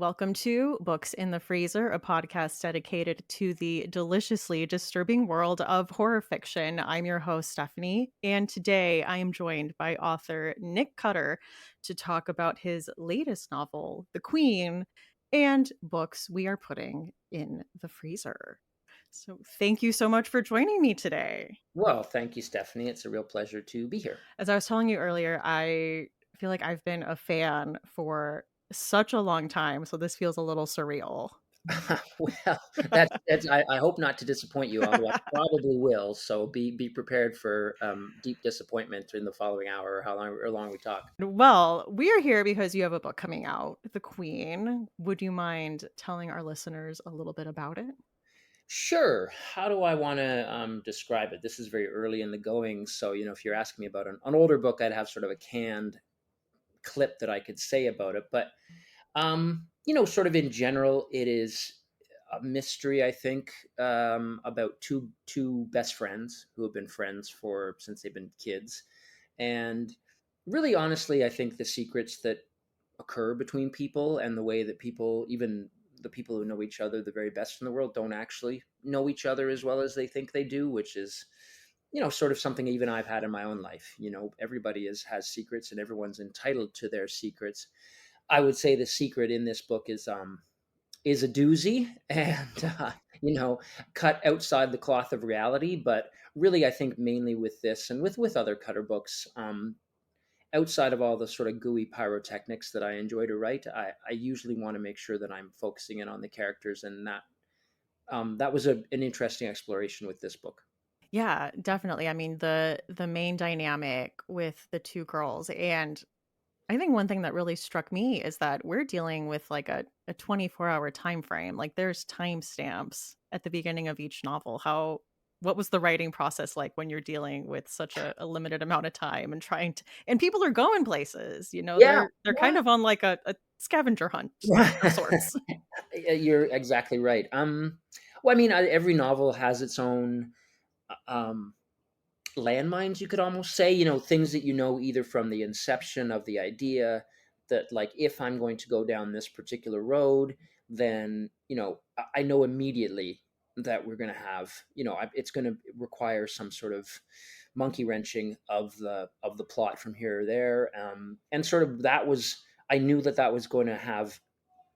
Welcome to Books in the Freezer, a podcast dedicated to the deliciously disturbing world of horror fiction. I'm your host, Stephanie, and today I am joined by author Nick Cutter to talk about his latest novel, The Queen, and books we are putting in the freezer. So, thank you so much for joining me today. Well, thank you, Stephanie. It's a real pleasure to be here. As I was telling you earlier, I feel like I've been a fan for such a long time, so this feels a little surreal. Well, that's I hope not to disappoint you, although I probably will. So be prepared for deep disappointment in the following hour, or how long we talk. Well, we are here because you have a book coming out, The Queen. Would you mind telling our listeners a little bit about it? Sure. How do I want to describe it? This is very early in the going, so if you're asking me about an older book, I'd have sort of a canned clip that I could say about it. But sort of in general, it is a mystery, I think, about two best friends who have been friends for since they've been kids, and really, honestly, I think the secrets that occur between people and the way that people, even the people who know each other the very best in the world, don't actually know each other as well as they think they do, which is sort of something even I've had in my own life. Everybody has secrets and everyone's entitled to their secrets. I would say the secret in this book is a doozy and cut outside the cloth of reality. But really, I think mainly with this and with other Cutter books, outside of all the sort of gooey pyrotechnics that I enjoy to write, I usually want to make sure that I'm focusing in on the characters, and that was an interesting exploration with this book. Yeah, definitely. I mean, the main dynamic with the two girls, and I think one thing that really struck me is that we're dealing with like a 24-hour time frame. Like there's timestamps at the beginning of each novel. What was the writing process like when you're dealing with such a limited amount of time and trying to, and people are going places, Yeah, they're kind of on like a scavenger hunt of yeah. sorts. You're exactly right. Well, I mean, every novel has its own um, landmines, you could almost say. Things that either from the inception of the idea that, like, if I'm going to go down this particular road, then I know immediately that we're going to have, it's going to require some sort of monkey wrenching of the plot from here or there, and sort of that was I knew that was going to have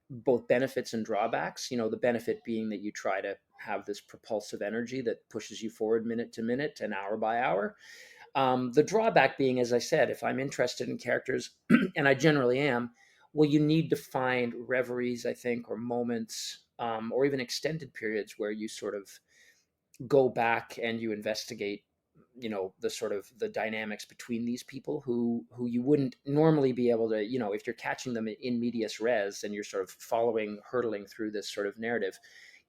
both benefits and drawbacks. The benefit being that you try to have this propulsive energy that pushes you forward minute to minute and hour by hour. The drawback being, as I said, if I'm interested in characters, and I generally am, well, you need to find reveries, I think, or moments, or even extended periods where you sort of go back and you investigate the sort of the dynamics between these people who you wouldn't normally be able to, if you're catching them in medias res and you're sort of hurtling through this sort of narrative.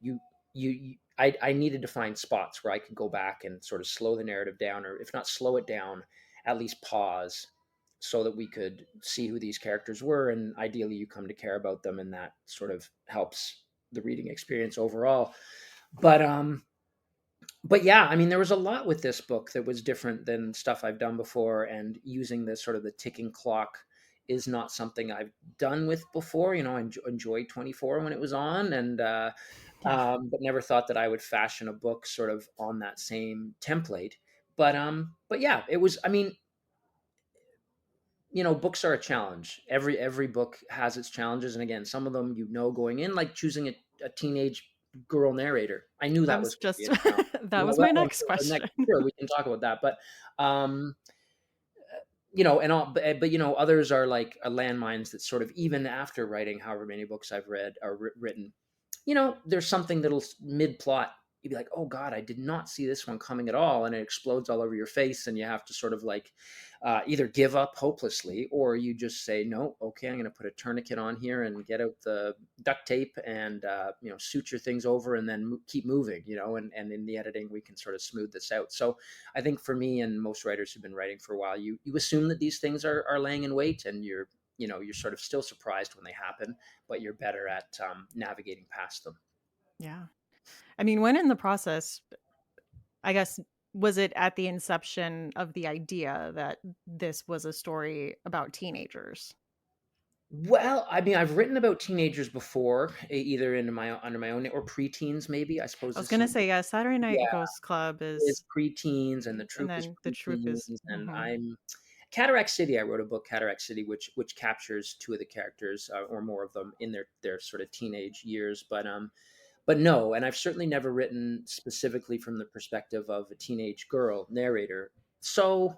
You you, you I, I needed to find spots where I could go back and sort of slow the narrative down, or if not slow it down, at least pause, so that we could see who these characters were, and ideally you come to care about them, and that sort of helps the reading experience overall. But yeah, I mean, there was a lot with this book that was different than stuff I've done before, and using this sort of the ticking clock is not something I've done with before. I enjoyed 24 when it was on, and Yeah. but never thought that I would fashion a book sort of on that same template. But yeah, it was. I mean, books are a challenge. Every book has its challenges, and again, some of them going in, like choosing a teenage girl narrator. I knew I that was was going to be just a challenge. that was my next Next, question. sure, we can talk about that. But and all, but others are like landmines that sort of, even after writing however many books I've read or written, there's something that'll mid plot. You'd be like, oh God, I did not see this one coming at all. And it explodes all over your face. And you have to sort of like either give up hopelessly, or you just say, no, okay, I'm going to put a tourniquet on here and get out the duct tape and, suture things over and then keep moving, and in the editing, we can sort of smooth this out. So I think for me and most writers who've been writing for a while, you assume that these things are laying in wait, and you're sort of still surprised when they happen, but you're better at navigating past them. Yeah. I mean, when in the process, I guess, was it at the inception of the idea that this was a story about teenagers? Well, I mean, I've written about teenagers before, either in my under my own or preteens, maybe. I suppose I was this gonna is say, yeah, Saturday Night yeah, Ghost Club is is preteens, and The and Troop is then The Troop is preteens, and mhm, I'm Cataract City. I wrote a book, Cataract City, which captures two of the characters or more of them in their sort of teenage years. But no, and I've certainly never written specifically from the perspective of a teenage girl narrator. So,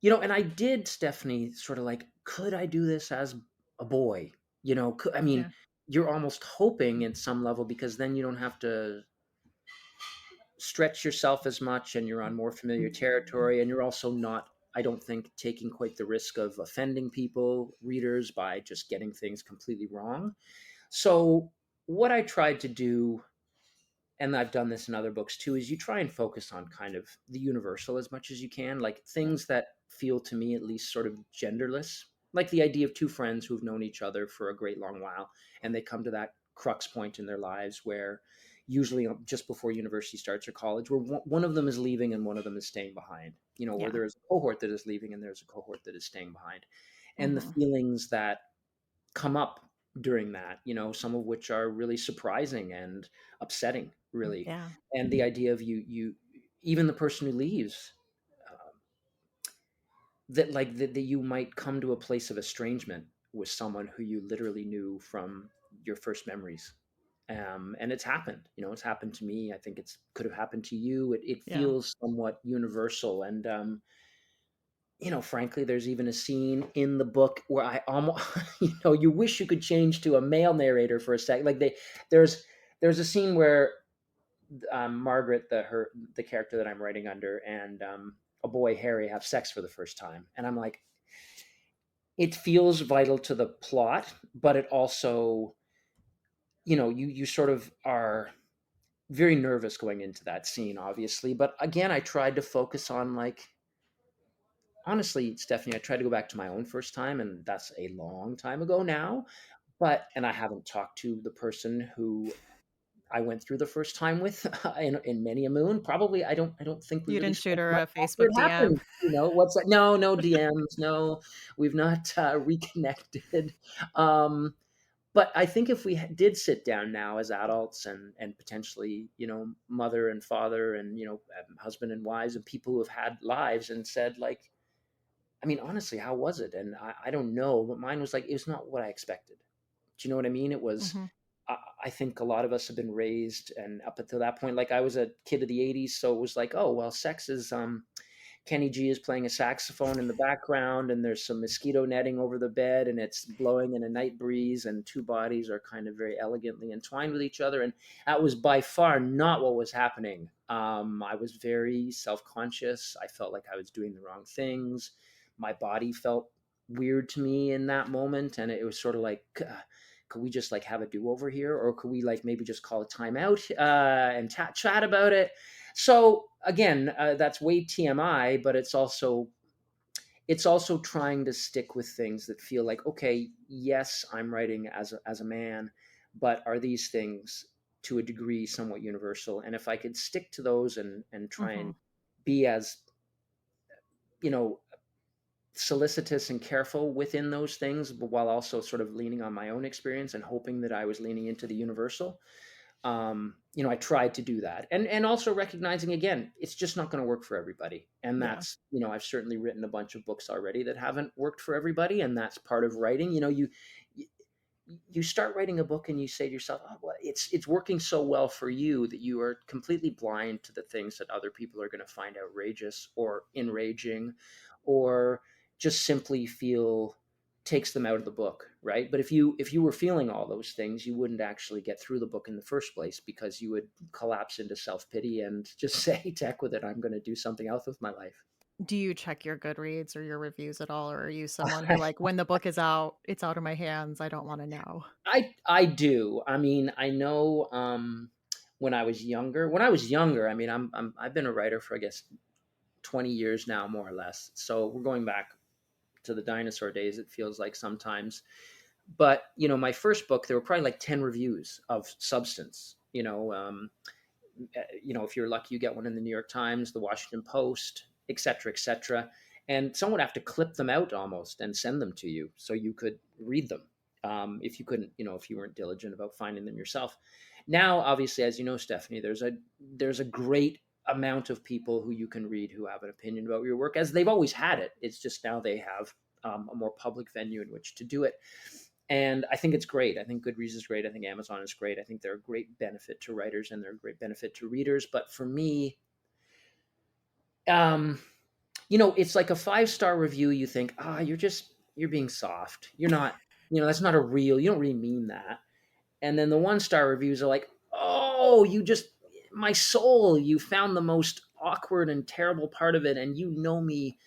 and I did, Stephanie, sort of like, could I do this as a boy? I yeah, mean, you're almost hoping at some level because then you don't have to stretch yourself as much and you're on more familiar territory. And you're also not, I don't think, taking quite the risk of offending people, readers, by just getting things completely wrong. So, what I tried to do, and I've done this in other books too, is you try and focus on kind of the universal as much as you can, like yeah, things that feel to me at least sort of genderless, like the idea of two friends who've known each other for a great long while, and they come to that crux point in their lives where usually just before university starts or college, where one of them is leaving and one of them is staying behind, where yeah, there is a cohort that is leaving and there's a cohort that is staying behind, and the mhm, feelings that come up during that, some of which are really surprising and upsetting, really. yeah, And the idea of even the person who leaves, um, that you might come to a place of estrangement with someone who you literally knew from your first memories. And it's happened, it's happened to me. I think it's could have happened to you. It yeah. feels somewhat universal. And frankly, there's even a scene in the book where I almost, you wish you could change to a male narrator for a sec. Like there's a scene where Margaret, the character that I'm writing under, and a boy Harry have sex for the first time, and I'm like, it feels vital to the plot, but it also, you sort of are very nervous going into that scene, obviously. But again, I tried to focus on, like, honestly, Stephanie, I tried to go back to my own first time, and that's a long time ago now. And I haven't talked to the person who I went through the first time with in many a moon. Probably, I don't think we You really didn't shoot spoke her much a after Facebook it DM. happened. What's that? No, no DMs. No, we've not reconnected. Um, but I think if we did sit down now as adults and potentially, mother and father and, husband and wives and people who have had lives, and said, like, I mean, honestly, how was it? And I don't know, but mine was like, it was not what I expected. Do you know what I mean? It was, Mhm. I think a lot of us have been raised, and up until that point, like, I was a kid of the 80s. So it was like, oh, well, sex is, Kenny G is playing a saxophone in the background, and there's some mosquito netting over the bed, and it's blowing in a night breeze, and two bodies are kind of very elegantly entwined with each other. And that was by far not what was happening. I was very self conscious. I felt like I was doing the wrong things. My body felt weird to me in that moment. And it was sort of like, could we just like have a do over here? Or could we like maybe just call a timeout and chat about it? So again, that's way TMI, but it's also trying to stick with things that feel like, okay, yes, I'm writing as a man, but are these things to a degree somewhat universal? And if I could stick to those and try and Mhm. be as, you know solicitous and careful within those things, but while also sort of leaning on my own experience and hoping that I was leaning into the universal, I tried to do that, and also recognizing, again, it's just not going to work for everybody. And Yeah. that's, I've certainly written a bunch of books already that haven't worked for everybody, and that's part of writing. You start writing a book and you say to yourself, oh, well, it's working so well for you that you are completely blind to the things that other people are going to find outrageous or enraging, or just simply feel takes them out of the book, right? But if you were feeling all those things, you wouldn't actually get through the book in the first place, because you would collapse into self-pity and just say, "Heck with it, I'm going to do something else with my life." Do you check your Goodreads or your reviews at all, or are you someone who, like, when the book is out, it's out of my hands, I don't wanna know? I do. I mean, I know, when I was younger, I mean, I've been a writer for, I guess, 20 years now, more or less. So we're going back to the dinosaur days, it feels like sometimes. But, my first book, there were probably like 10 reviews of substance. If you're lucky, you get one in the New York Times, the Washington Post, et cetera, et cetera. and someone would have to clip them out almost and send them to you so you could read them. If you couldn't, if you weren't diligent about finding them yourself. Now, obviously, as you know, Stephanie, there's a great amount of people who you can read who have an opinion about your work, as they've always had it. It's just now they have a more public venue in which to do it. And I think it's great. I think Goodreads is great. I think Amazon is great. I think they're a great benefit to writers and they're a great benefit to readers. But for me, um, it's like a 5-star review. You think, you're being soft. You're not, that's not a real, you don't really mean that. And then the 1-star reviews are like, oh, my soul, you found the most awkward and terrible part of it. And you know me,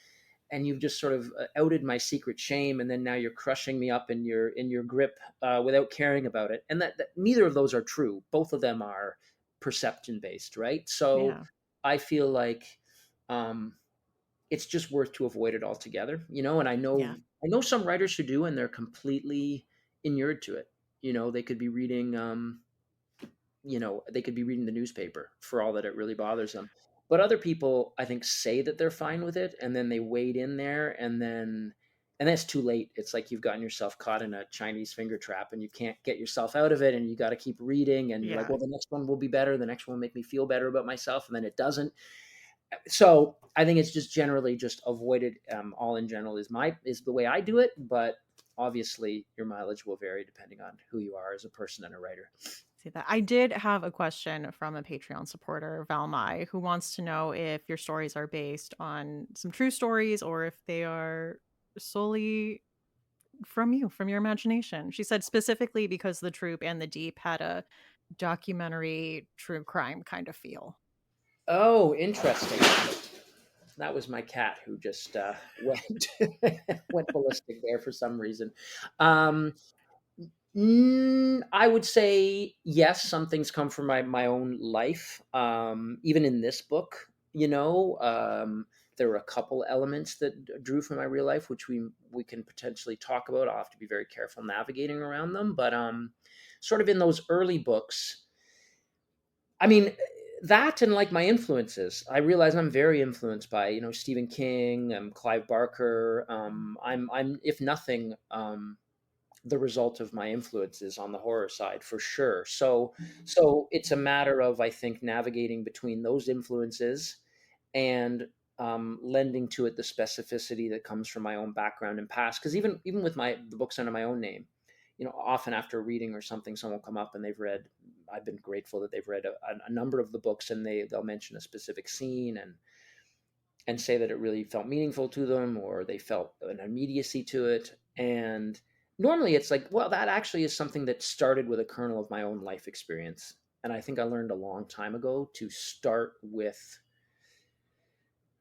and you've just sort of outed my secret shame. And then now you're crushing me up in your grip without caring about it. And that neither of those are true. Both of them are perception based. Right. So Yeah. I feel like, um, it's just worth to avoid it altogether, and Yeah. I know some writers who do, and they're completely inured to it. They could be reading, they could be reading the newspaper for all that it really bothers them. But other people, I think, say that they're fine with it, and then they wade in there, and then it's too late. It's like you've gotten yourself caught in a Chinese finger trap, and you can't get yourself out of it, and you got to keep reading, and you're like, Yeah. well, the next one will be better. The next one will make me feel better about myself, and then it doesn't. So I think it's just generally just avoided. All in general is the way I do it, but obviously your mileage will vary depending on who you are as a person and a writer. See that. I did have a question from a Patreon supporter, Valmai, who wants to know if your stories are based on some true stories or if they are solely from you, from your imagination. She said specifically because The Troop and The Deep had a documentary true crime kind of feel. Oh, interesting. That was my cat who just went went ballistic there for some reason. Um, I would say yes. Some things come from my own life. Even in this book, there were a couple elements that drew from my real life, which we can potentially talk about. I'll have to be very careful navigating around them, but sort of in those early books, I mean, that and like my influences, I realize I'm very influenced by Stephen King, Clive Barker. I'm if nothing, the result of my influences on the horror side for sure. So it's a matter of, I think, navigating between those influences and lending to it the specificity that comes from my own background and past. Because even with the books under my own name, often after a reading or something, someone will come up and they've read. I've been grateful that they've read a number of the books, and they'll mention a specific scene and say that it really felt meaningful to them, or they felt an immediacy to it. And normally it's like, well, that actually is something that started with a kernel of my own life experience. And I think I learned a long time ago to start with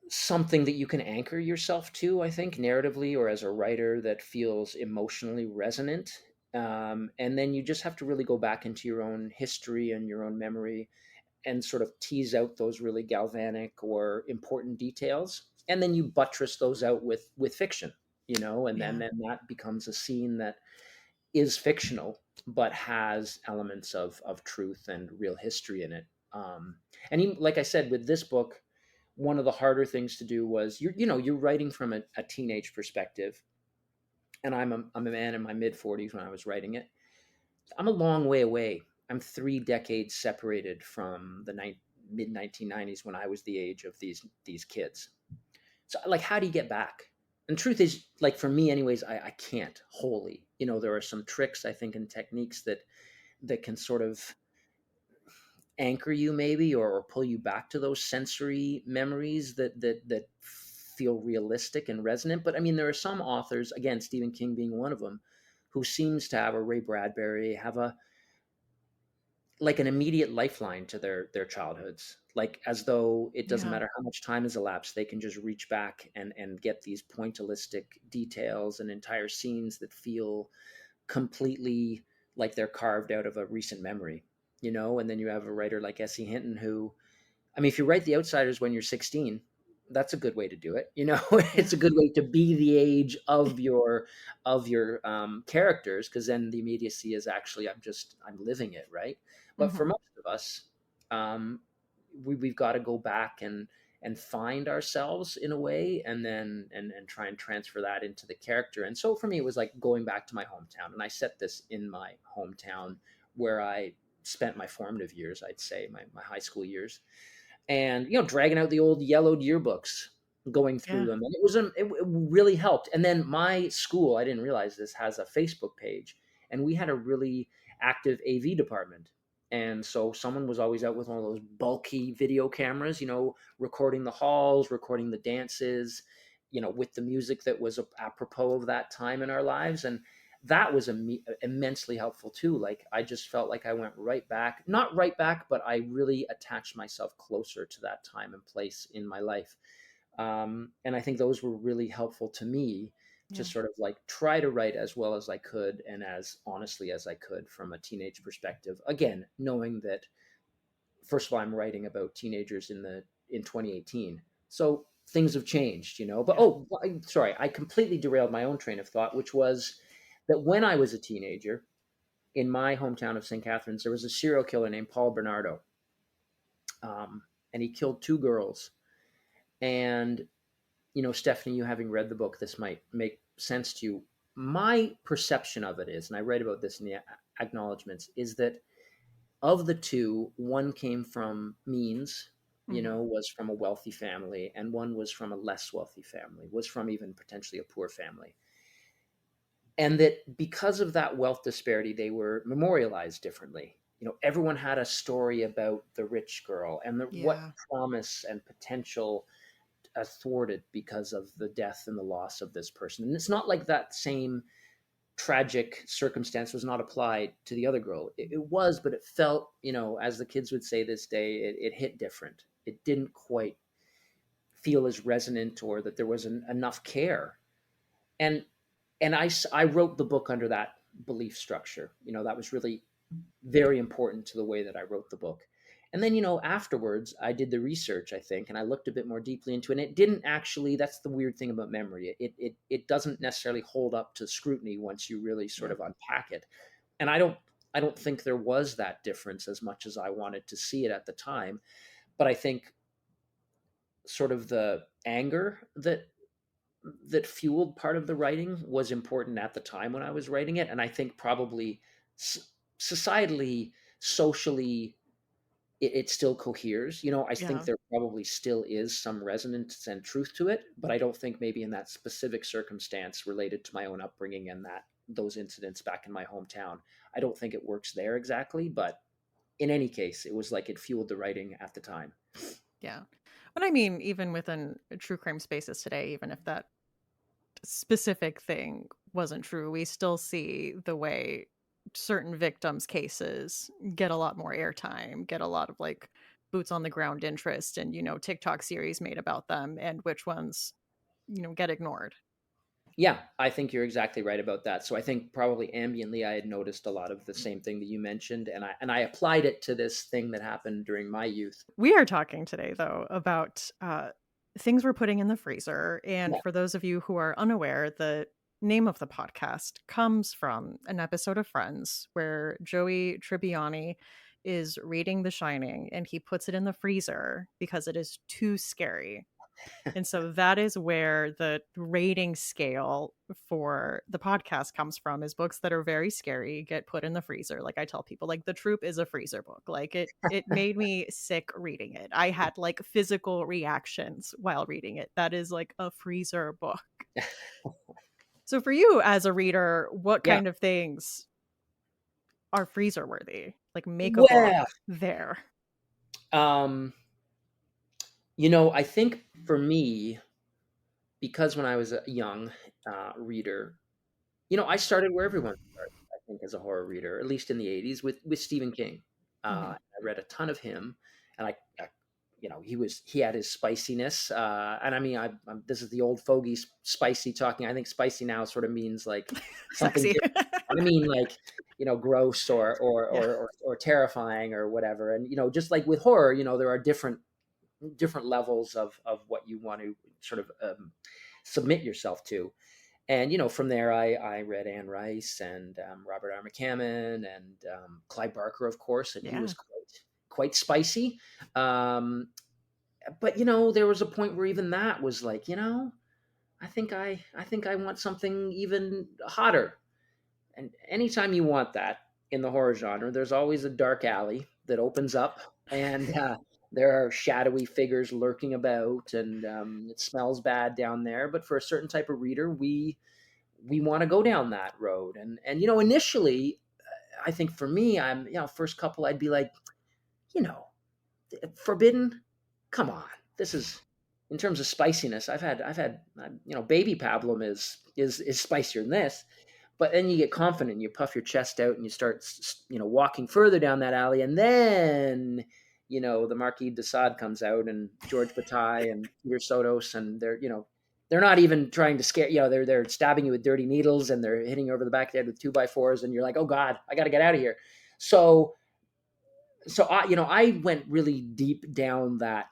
something that you can anchor yourself to, I think, narratively or as a writer, that feels emotionally resonant. And then you just have to really go back into your own history and your own memory and sort of tease out those really galvanic or important details. And then you buttress those out with fiction, and then, Yeah. then that becomes a scene that is fictional but has elements of truth and real history in it. And even, like I said, with this book, one of the harder things to do was you're writing from a teenage perspective, and I'm a man in my mid 40s when I was writing it. I'm a long way away. I'm 3 decades separated from the mid 1990s when I was the age of these kids. So, like, how do you get back? And truth is, like, for me anyways, I can't wholly. There are some tricks, I think, and techniques that can sort of anchor you maybe, or pull you back to those sensory memories that feel realistic and resonant. But I mean, there are some authors, again, Stephen King being one of them, who seems to have, a Ray Bradbury, have a like an immediate lifeline to their childhoods, like as though it doesn't Yeah. matter how much time has elapsed, they can just reach back and get these pointillistic details and entire scenes that feel completely like they're carved out of a recent memory. And then you have a writer like S.E. Hinton, who, I mean, if you write The Outsiders when you're 16, that's a good way to do it. It's Yeah. a good way to be the age of your characters, because then the immediacy is actually, I'm living it, right? But for Hmm. most of us, um, we've got to go back and find ourselves in a way, and then and try and transfer that into the character. And so for me, it was like going back to my hometown, and I set this in my hometown where I spent my formative years, I'd say my high school years, and dragging out the old yellowed yearbooks, going through Yeah. them, and it really helped. And then my school, I didn't realize this, has a Facebook page, and we had a really active AV department. And so someone was always out with one of those bulky video cameras, recording the halls, recording the dances, with the music that was apropos of that time in our lives. And that was immensely helpful too. Like, I just felt like I went right back, not right back, but I really attached myself closer to that time and place in my life. And I think those were really helpful to me to Yeah. sort of like try to write as well as I could and as honestly as I could from a teenage perspective. Again, knowing that, first of all, I'm writing about teenagers in 2018, so things have changed, But Yeah. sorry, I completely derailed my own train of thought, which was that when I was a teenager in my hometown of St. Catharines, there was a serial killer named Paul Bernardo, and he killed two girls. And Stephanie, you having read the book, this might make sense to you. My perception of it is, and I write about this in the acknowledgments, is that of the two, one came from means, Hmm. was from a wealthy family, and one was from a less wealthy family, was from even potentially a poor family. And that because of that wealth disparity, they were memorialized differently. Everyone had a story about the rich girl and what Yeah. promise and potential thwarted because of the death and the loss of this person. And it's not like that same tragic circumstance was not applied to the other girl. It was, but it felt, as the kids would say this day, it hit different. It didn't quite feel as resonant, or that there was enough care. And I wrote the book under that belief structure. That was really very important to the way that I wrote the book. And then, afterwards, I did the research, I think, and I looked a bit more deeply into it. And it didn't actually, that's the weird thing about memory. It doesn't necessarily hold up to scrutiny once you really sort Yeah. of unpack it. And I don't think there was that difference as much as I wanted to see it at the time. But I think sort of the anger that fueled part of the writing was important at the time when I was writing it. And I think probably societally, socially, it still coheres. I think Yeah. there probably still is some resonance and truth to it, but I don't think maybe in that specific circumstance related to my own upbringing and those incidents back in my hometown, I don't think it works there exactly. But in any case, it was like it fueled the writing at the time. Yeah. But I mean, even within true crime spaces today, even if that specific thing wasn't true, we still see the way certain victims' cases get a lot more airtime, get a lot of like boots on the ground interest, and TikTok series made about them, and which ones get ignored. Yeah, I think you're exactly right about that. So I think probably ambiently I had noticed a lot of the same thing that you mentioned, and I applied it to this thing that happened during my youth. We are talking today, though, about things we're putting in the freezer. And Yeah. for those of you who are unaware, the name of the podcast comes from an episode of Friends where Joey Tribbiani is reading The Shining and he puts it in the freezer because it is too scary. And so that is where the rating scale for the podcast comes from, is books that are very scary get put in the freezer. Like I tell people, like The Troop is a freezer book. Like it made me sick reading it. I had like physical reactions while reading it. That is like a freezer book. So for you as a reader, what Yeah. kind of things are freezer worthy? Like make a book Well, there. um, I think for me, because when I was a young reader, I started where everyone started, I think, as a horror reader, at least in the 80s, with Stephen King. Mhm. I read a ton of him, and he had his spiciness. And I mean, this is the old fogey spicy talking. I think spicy now sort of means like something Sexy. different. I mean, like, gross Yeah. or terrifying or whatever. And, just like with horror, there are different levels of what you want to sort of submit yourself to. And from there, I read Anne Rice and Robert R. McCammon and Clive Barker, of course, and he Yeah. was quite spicy. Um, but there was a point where even that was like, I think I want something even hotter. And anytime you want that in the horror genre, there's always a dark alley that opens up, and there are shadowy figures lurking about, and it smells bad down there. But for a certain type of reader, we want to go down that road. And initially, I think for me, I'm first couple, I'd be like, you know, Forbidden. Come on, this is in terms of spiciness. Baby pablum is spicier than this. But then you get confident, and you puff your chest out, and you start, walking further down that alley, and then, the Marquis de Sade comes out, and George Bataille and Peter Sotos, and they're not even trying to scare, they're stabbing you with dirty needles, and they're hitting you over the back of the head with 2x4s, and you're like, oh God, I got to get out of here. So, I went really deep down that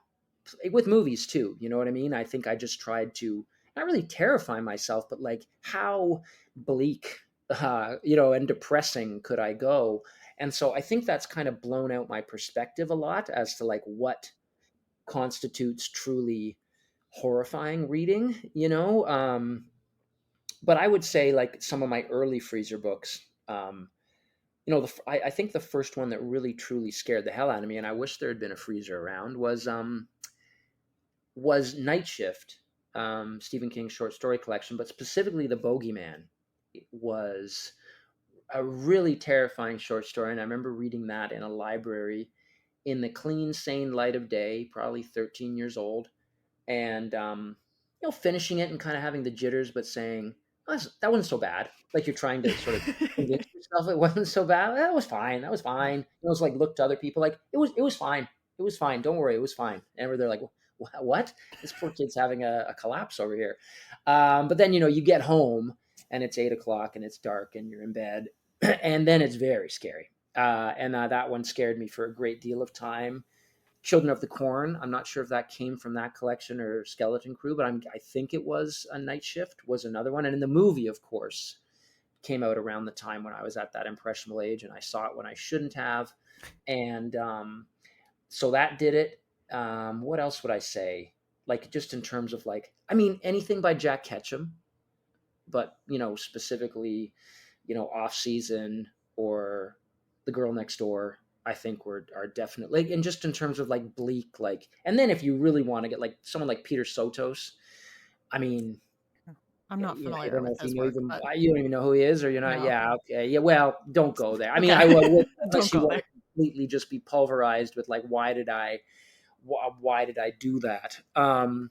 with movies too. You know what I mean? I think I just tried to not really terrify myself, but like how bleak, and depressing could I go? And so I think that's kind of blown out my perspective a lot as to like what constitutes truly horrifying reading. But I would say like some of my early freezer books. I think the first one that really truly scared the hell out of me, and I wish there had been a freezer around, was Night Shift, Stephen King's short story collection, but specifically The Bogeyman. It was a really terrifying short story, and I remember reading that in a library in the clean, sane light of day, probably 13 years old, and finishing it and kind of having the jitters, but saying, oh, that wasn't so bad. Like you're trying to sort of convince yourself it wasn't so bad. That was fine. That was fine. It was like look to other people like it was fine. It was fine. Don't worry, it was fine. And they're like, what? This poor kid's having a collapse over here. But then you get home and it's 8 o'clock and it's dark and you're in bed, and then it's very scary. And that one scared me for a great deal of time. Children of the Corn. I'm not sure if that came from that collection or Skeleton Crew, but I think it was a Night Shift was another one. And in the movie, of course, came out around the time when I was at that impressionable age, and I saw it when I shouldn't have. And so that did it. What else would I say? Like just in terms of like, I mean, anything by Jack Ketchum, but specifically, Off Season or The Girl Next Door, I think are definitely like, and just in terms of like bleak, like, and then if you really want to get like someone like Peter Sotos, I mean, I'm not I familiar don't know with if his work, but you don't even know who he is, or you're not. no. Yeah, okay, yeah. Well, don't go there. I mean, Okay. I will Don't unless you go want there. to completely just be pulverized with like, why did I do that? And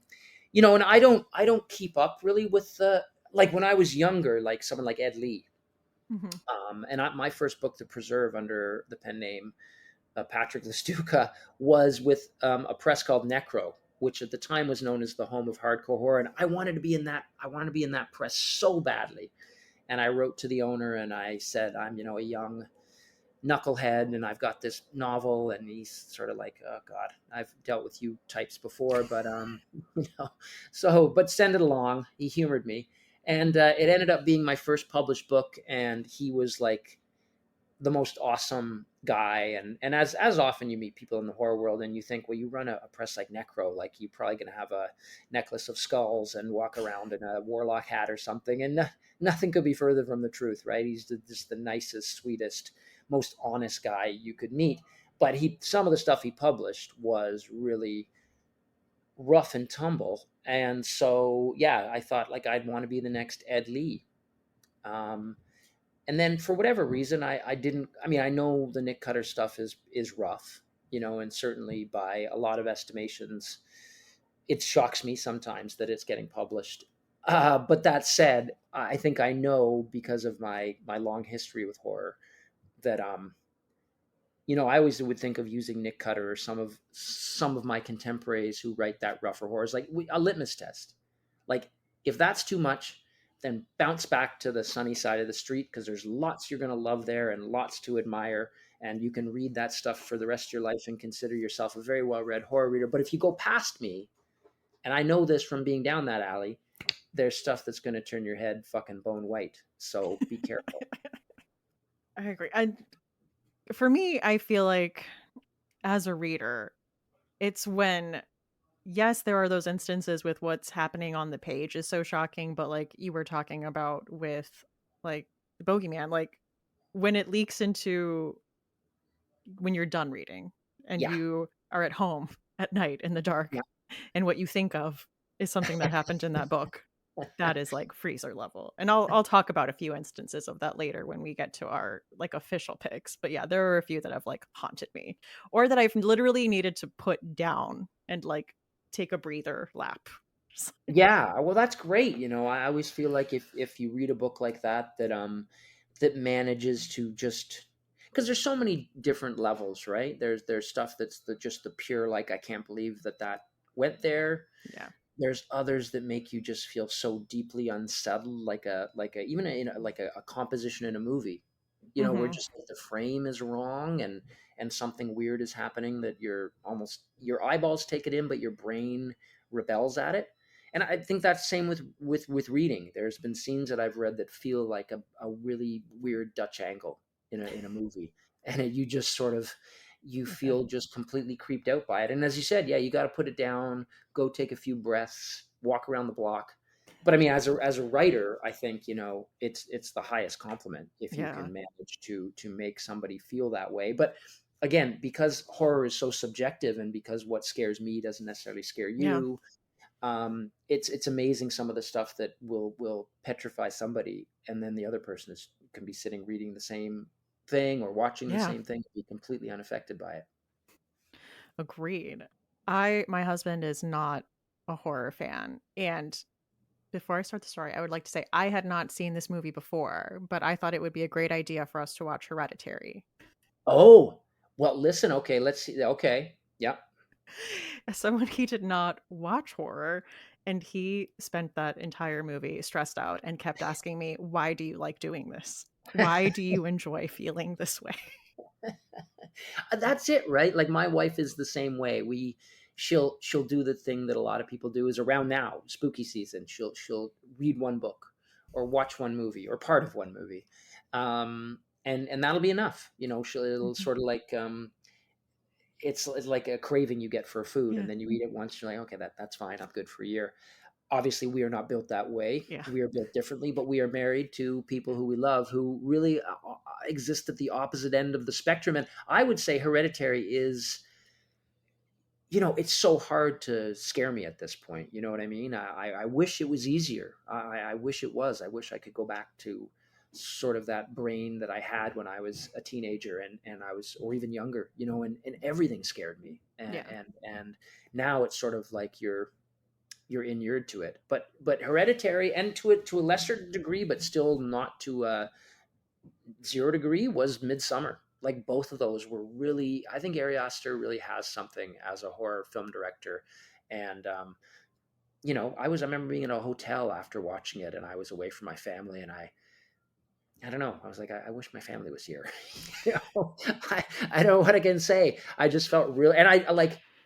I don't keep up really with the like when I was younger, like someone like Ed Lee. Mhm. My first book to preserve under the pen name Patrick Lestuca was with a press called Necro, which at the time was known as the home of hardcore horror. And I wanted to be in that. I wanted to be in that press so badly. And I wrote to the owner and I said, I'm a young knucklehead and I've got this novel. And he's sort of like, oh God, I've dealt with you types before, but you know, but send it along. He humored me, and it ended up being my first published book. And he was like the most awesome guy. And as often you meet people in the horror world and you think, well, you run a press like Necro, like you're probably going to have a necklace of skulls and walk around in a warlock hat or something. And nothing could be further from the truth, right? He's just the nicest, sweetest, most honest guy you could meet. But some of the stuff he published was really rough and tumble. And so, yeah, I thought like I'd want to be the next Ed Lee. Um, and then for whatever reason, I didn't. I mean, I know the Nick Cutter stuff is rough, and certainly by a lot of estimations, it shocks me sometimes that it's getting published. But that said, I think I know because of my long history with horror that I always would think of using Nick Cutter or some of my contemporaries who write that rougher horror as like a litmus test. Like if that's too much, then bounce back to the sunny side of the street because there's lots you're going to love there and lots to admire, and you can read that stuff for the rest of your life and consider yourself a very well-read horror reader. But if you go past me, and I know this from being down that alley, there's stuff that's going to turn your head fucking bone white. So be careful. I agree. And for me, I feel like as a reader, it's when yes, there are those instances with what's happening on the page is so shocking, but like you were talking about with like the bogeyman, like when it leaks into when you're done reading and Yeah, you are at home at night in the dark yeah. and what you think of is something that happened in that book. That is like freezer level. And I'll talk about a few instances of that later when we get to our like official picks. But yeah, there are a few that have like haunted me or that I've literally needed to put down and like take a breather lap. Yeah, well, that's great. I always feel like if you read a book like that, that manages to just, because there's so many different levels, right? There's stuff that's just the pure, like, I can't believe that went there. Yeah. There's others that make you just feel so deeply unsettled, like a even like a composition in a movie, where Mhm. just like the frame is wrong, and something weird is happening that your eyeballs take it in, but your brain rebels at it. And I think that's same with reading. There's been scenes that I've read that feel like a really weird Dutch angle in a movie, and you just sort of, you Okay. feel just completely creeped out by it. And as you said, yeah, you got to put it down, go take a few breaths, walk around the block. But I mean, as a writer, I think, it's the highest compliment if you Yeah. can manage to make somebody feel that way. But again, because horror is so subjective, and because what scares me doesn't necessarily scare Yeah. you, it's amazing some of the stuff that will petrify somebody, and then the other person can be sitting reading the same thing or watching the Yeah. same thing and be completely unaffected by it. Agreed. My husband is not a horror fan, and before I start the story, I would like to say I had not seen this movie before, but I thought it would be a great idea for us to watch Hereditary. Oh, well, listen, okay, let's see. Okay. Yeah. As someone he did not watch horror, and he spent that entire movie stressed out and kept asking me, "Why do you like doing this? Why do you enjoy feeling this way?" That's it, right? Like, my wife is the same way. She'll do the thing that a lot of people do, is around now, spooky season. She'll read one book or watch one movie or part of one movie. And that'll be enough. It'll Mhm. sort of like, it's like a craving you get for food, Yeah. and then you eat it once, you're like, okay, that's fine. I'm good for a year. Obviously, we are not built that way. Yeah. We are built differently, but we are married to people who we love, who really exist at the opposite end of the spectrum. And I would say Hereditary is, it's so hard to scare me at this point. You know what I mean? I wish it was easier. I wish it was. I wish I could go back to sort of that brain that I had when I was a teenager, and I was, or even younger, and everything scared me. And, Yeah. and, and now it's sort of like you're inured to it. But Hereditary, and to a lesser degree, but still not to a 0 degree, was Midsummer. Like, both of those were really, I think Ari Aster really has something as a horror film director. And I remember being in a hotel after watching it, and I was away from my family, and I don't know. I was like, I wish my family was here. you know, I don't know what I can say. I just felt real, and I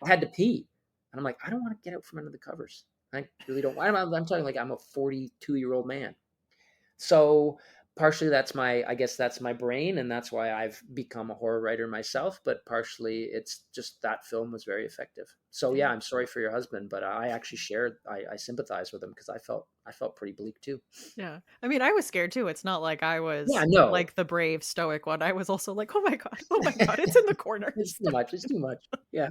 had to pee, and I'm like, I don't want to get out from under the covers. I really don't. I'm talking like I'm a 42-year-old man. So partially I guess that's my brain, and that's why I've become a horror writer myself. But partially, it's just that film was very effective. So yeah, Yeah. I'm sorry for your husband, but I actually I sympathize with him, because I felt pretty bleak too. Yeah. I mean, I was scared too. It's not like I Yeah, was no, like the brave stoic one. I was also like, "Oh my god. Oh my god, it's in the corner." it's too much. It's too much. Yeah.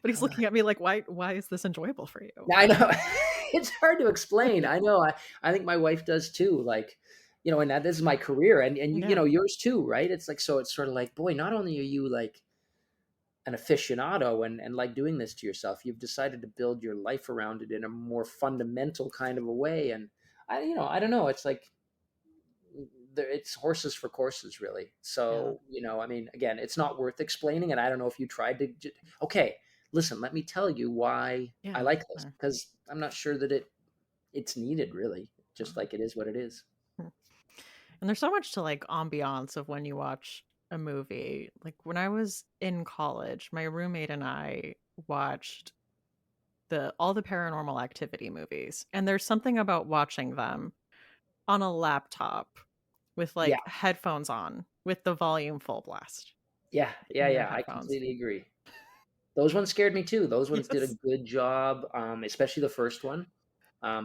But he's looking at me like, "Why is this enjoyable for you?" I know. It's hard to explain. I know. I think my wife does too. Like, and that this is my career, and Yeah. yours too, right? It's like, so it's sort of like, boy, not only are you like an aficionado, and like doing this to yourself, you've decided to build your life around it in a more fundamental kind of a way. And I don't know. It's like, it's horses for courses, really. Yeah. So, I mean, again, it's not worth explaining. And I don't know if you tried to. Okay, listen, let me tell you why I Yeah. like this, because I'm not sure that it's needed, really. Just Mhm. like it is what it is. And there's so much to like ambiance of when you watch a movie. Like when I was in college, my roommate and I watched the all the Paranormal Activity movies. And there's something about watching them on a laptop with Yeah, like headphones on with the volume full blast yeah, yeah, in your yeah. I headphones. completely agree. Those ones scared me too. Those ones did a Yes. good job, especially the first one.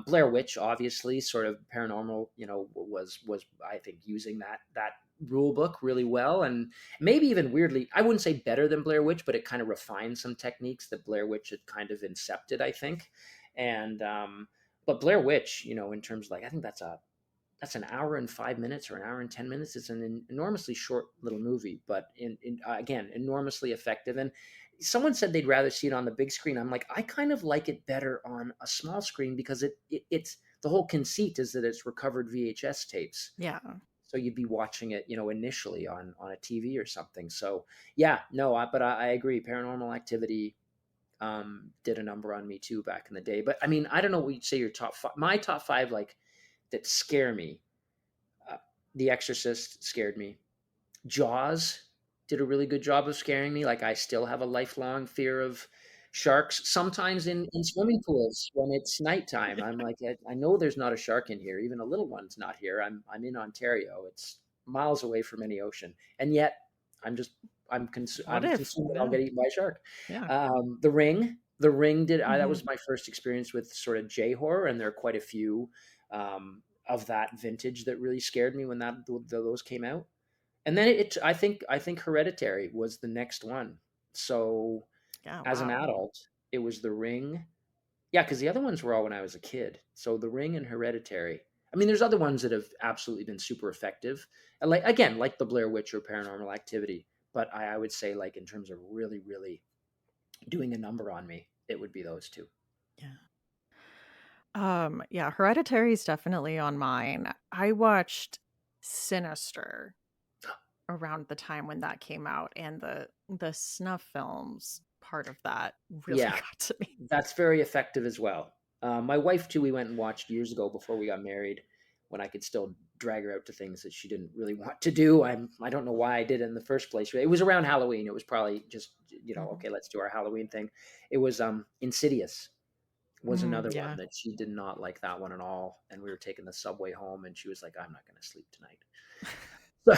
Blair Witch, obviously, sort of paranormal, was I think using that rule book really well, and maybe even weirdly, I wouldn't say better than Blair Witch, but it kind of refined some techniques that Blair Witch had kind of incepted, I think. And but Blair Witch, in terms of like, I think that's an hour and 5 minutes or an hour and 10 minutes. It's an enormously short little movie, but again, enormously effective. And someone said they'd rather see it on the big screen. I'm like, I kind of like it better on a small screen because it's the whole conceit is that it's recovered VHS tapes. Yeah. So you'd be watching it, initially on a TV or something. So yeah, no, but I agree. Paranormal Activity did a number on me too back in the day. But I mean, I don't know what you'd say your top five. My top five, like that scare me. Uh, the Exorcist scared me. Jaws did a really good job of scaring me. Like I still have a lifelong fear of sharks. Sometimes in swimming pools when it's nighttime, I'm like, I know there's not a shark in here. Even a little one's not here. I'm in Ontario. It's miles away from any ocean, and yet I'm just What I'm if? consumed that I'll Yeah. get eaten by a shark. Yeah. The Ring. The Ring that Hmm. was my first experience with sort of J horror, and there are quite a few of that vintage that really scared me when those came out. And then I think Hereditary was the next one. So Yeah. as an Wow. adult, it was The Ring. Yeah, because the other ones were all when I was a kid. So The Ring and Hereditary. I mean, there's other ones that have absolutely been super effective. And like again, like the Blair Witch or Paranormal Activity. But I would say like in terms of really, really doing a number on me, it would be those two. Yeah. Yeah, Hereditary is definitely on mine. I watched Sinister around the time when that came out, and the snuff films part of that really Yeah, got to me. that's very effective as well. My wife too. We went and watched years ago before we got married, when I could still drag her out to things that she didn't really want to do. I don't know why I did it in the first place. It was around Halloween. It was probably just Mhm. okay, let's do our Halloween thing. It was Insidious was another one Yeah. that she did not like that one at all. And we were taking the subway home, and she was like, "I'm not going to sleep tonight." So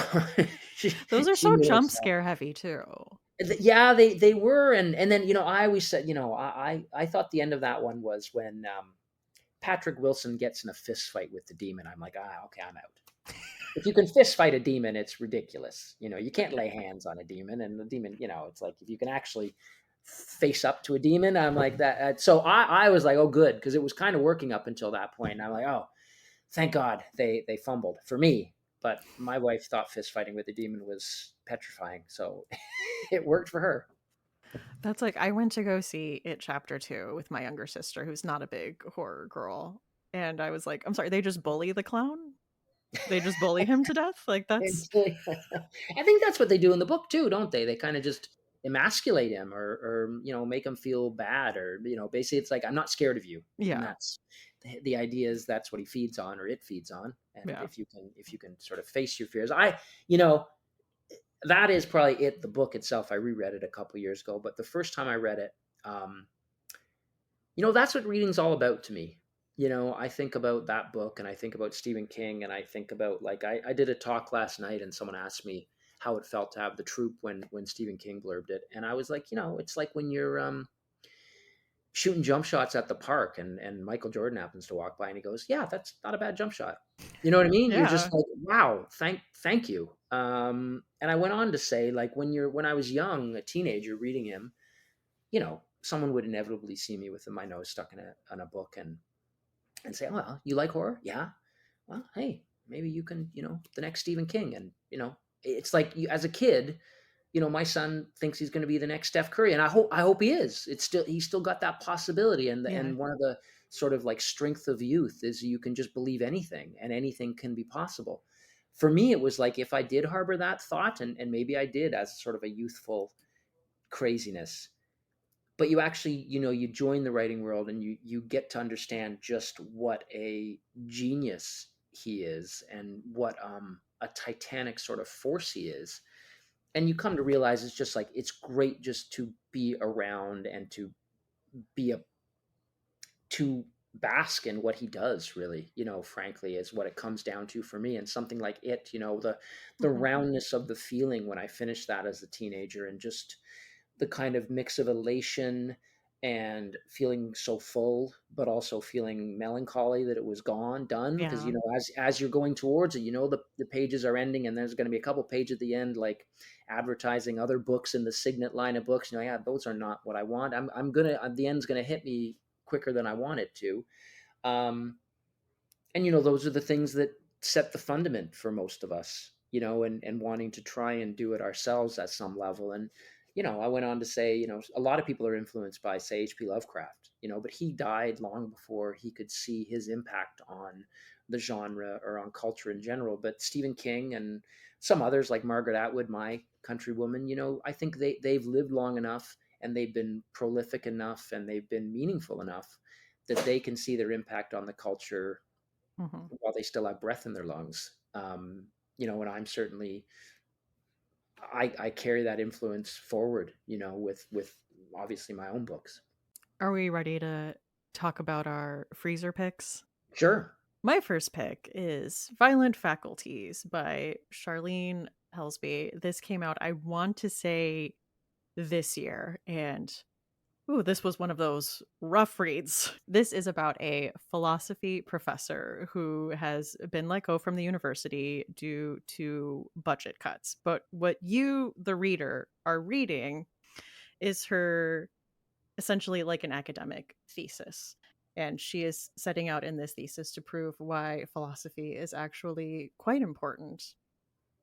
she Those are she so made jump herself. scare heavy too. Yeah, they were, and then I always said, I thought the end of that one was when Patrick Wilson gets in a fist fight with the demon. I'm like, okay, I'm out. If you can fist fight a demon, it's ridiculous. You can't lay hands on a demon, and the demon, it's like if you can actually face up to a demon, I'm like that. So I was like, oh, good, because it was kind of working up until that point. And I'm like, oh, thank God they fumbled for me. But my wife thought fist fighting with a demon was petrifying, so it worked for her. That's like I went to go see It Chapter 2 with my younger sister who's not a big horror girl. And I was like, I'm sorry, they just bully the clown? They just bully him to death? Like that's I think that's what they do in the book too, don't they? They kind of just emasculate him, or make him feel bad, or basically it's like, I'm not scared of you, and yeah. that's the idea is that's what he feeds on, or it feeds on. And Yeah. if you can sort of face your fears, you know that is probably it. The book itself, I reread it a couple years ago, but the first time I read it, um, that's what reading's all about to me. I think about that book, and I think about Stephen King, and I think about, like, I did a talk last night, and someone asked me how it felt to have the troop when Stephen King blurbed it. And I was like, it's like when you're shooting jump shots at the park, and Michael Jordan happens to walk by, and he goes, "Yeah, that's not a bad jump shot." You know what I mean? You're just Yeah. like, "Wow, thank you." And I went on to say, like, when I was young, a teenager reading him, someone would inevitably see me with my nose stuck in a book, and say, "Oh, well, you like horror? Yeah. Well, hey, maybe you can, the next Stephen King." And it's like, as a kid, my son thinks he's going to be the next Steph Curry, and I hope he is. He's still got that possibility, Yeah. and one of the sort of like strength of youth is you can just believe anything, and anything can be possible. For me, it was like, if I did harbor that thought, and maybe I did, as sort of a youthful craziness, but you actually, you join the writing world, and you get to understand just what a genius he is, and what a titanic sort of force he is. And you come to realize it's just like, it's great just to be around, and to be a to bask in what he does, really, frankly, is what it comes down to for me. And something like it, the Mhm. roundness of the feeling when I finished that as a teenager, and just the kind of mix of elation and feeling so full, but also feeling melancholy that it was gone, done. Because Yeah. as you're going towards it, the pages are ending, and there's going to be a couple pages at the end, like advertising other books in the Signet line of books. Yeah, those are not what I want. The end's gonna hit me quicker than I want it to. Um, and those are the things that set the fundament for most of us, and wanting to try and do it ourselves at some level. And I went on to say, a lot of people are influenced by, say, HP Lovecraft, but he died long before he could see his impact on the genre or on culture in general. But Stephen King and some others like Margaret Atwood, my countrywoman, I think they've lived long enough, and they've been prolific enough, and they've been meaningful enough that they can see their impact on the culture Hmm. while they still have breath in their lungs. And I'm certainly, I carry that influence forward, with obviously my own books. Are we ready to talk about our freezer picks? Sure. My first pick is Violent Faculties by Charlene Helsby. This came out, I want to say, this year. And ooh, this was one of those rough reads. This is about a philosophy professor who has been let go from the university due to budget cuts. But what you, the reader, are reading is her essentially like an academic thesis. And she is setting out in this thesis to prove why philosophy is actually quite important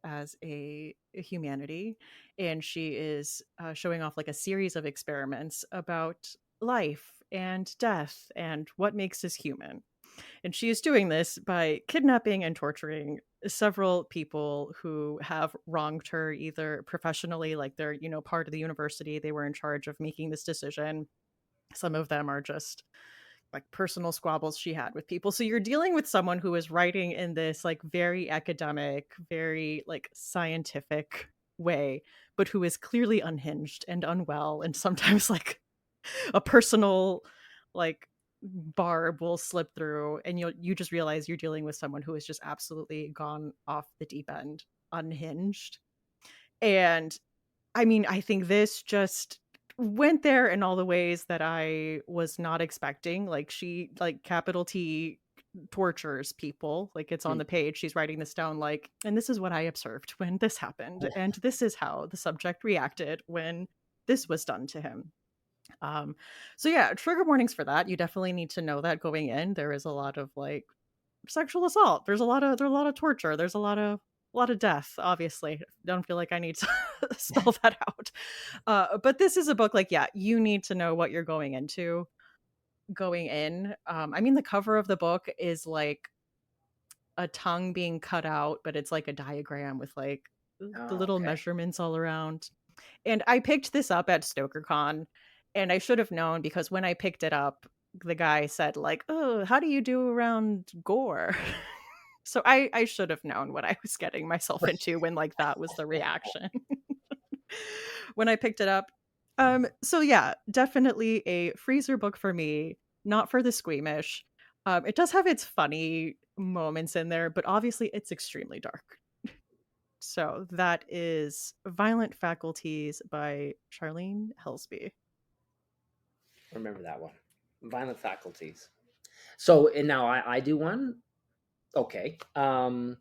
as a humanity. And she is showing off like a series of experiments about life and death and what makes us human. And she is doing this by kidnapping and torturing several people who have wronged her either professionally, like they're, part of the university, they were in charge of making this decision. Some of them are just like personal squabbles she had with people. So you're dealing with someone who is writing in this like very academic, very like scientific way, but who is clearly unhinged and unwell, and sometimes like a personal like barb will slip through, and you just realize you're dealing with someone who has just absolutely gone off the deep end, unhinged. And I mean, I think this just went there in all the ways that I was not expecting. Like she like capital T tortures people. Like it's on Hmm. the page. She's writing this down like, and this is what I observed when this happened. And this is how the subject reacted when this was done to him. Um, so yeah, trigger warnings for that. You definitely need to know that going in. There is a lot of like sexual assault. There's a lot of torture. There's a lot of death, obviously. Don't feel like I need to spell that out. But this is a book like, yeah, you need to know what you're going into going in. I mean, the cover of the book is like a tongue being cut out, but it's like a diagram with like the Oh, little okay. measurements all around. And I picked this up at StokerCon, and I should have known because when I picked it up, the guy said like, "Oh, how do you do around gore?" So I should have known what I was getting myself into when like that was the reaction when I picked it up. So yeah, definitely a freezer book for me, not for the squeamish. It does have its funny moments in there, but obviously it's extremely dark. So that is Violent Faculties by Charlene Helsby. Remember that one. Violent Faculties. So, and now I do one. Okay. Well,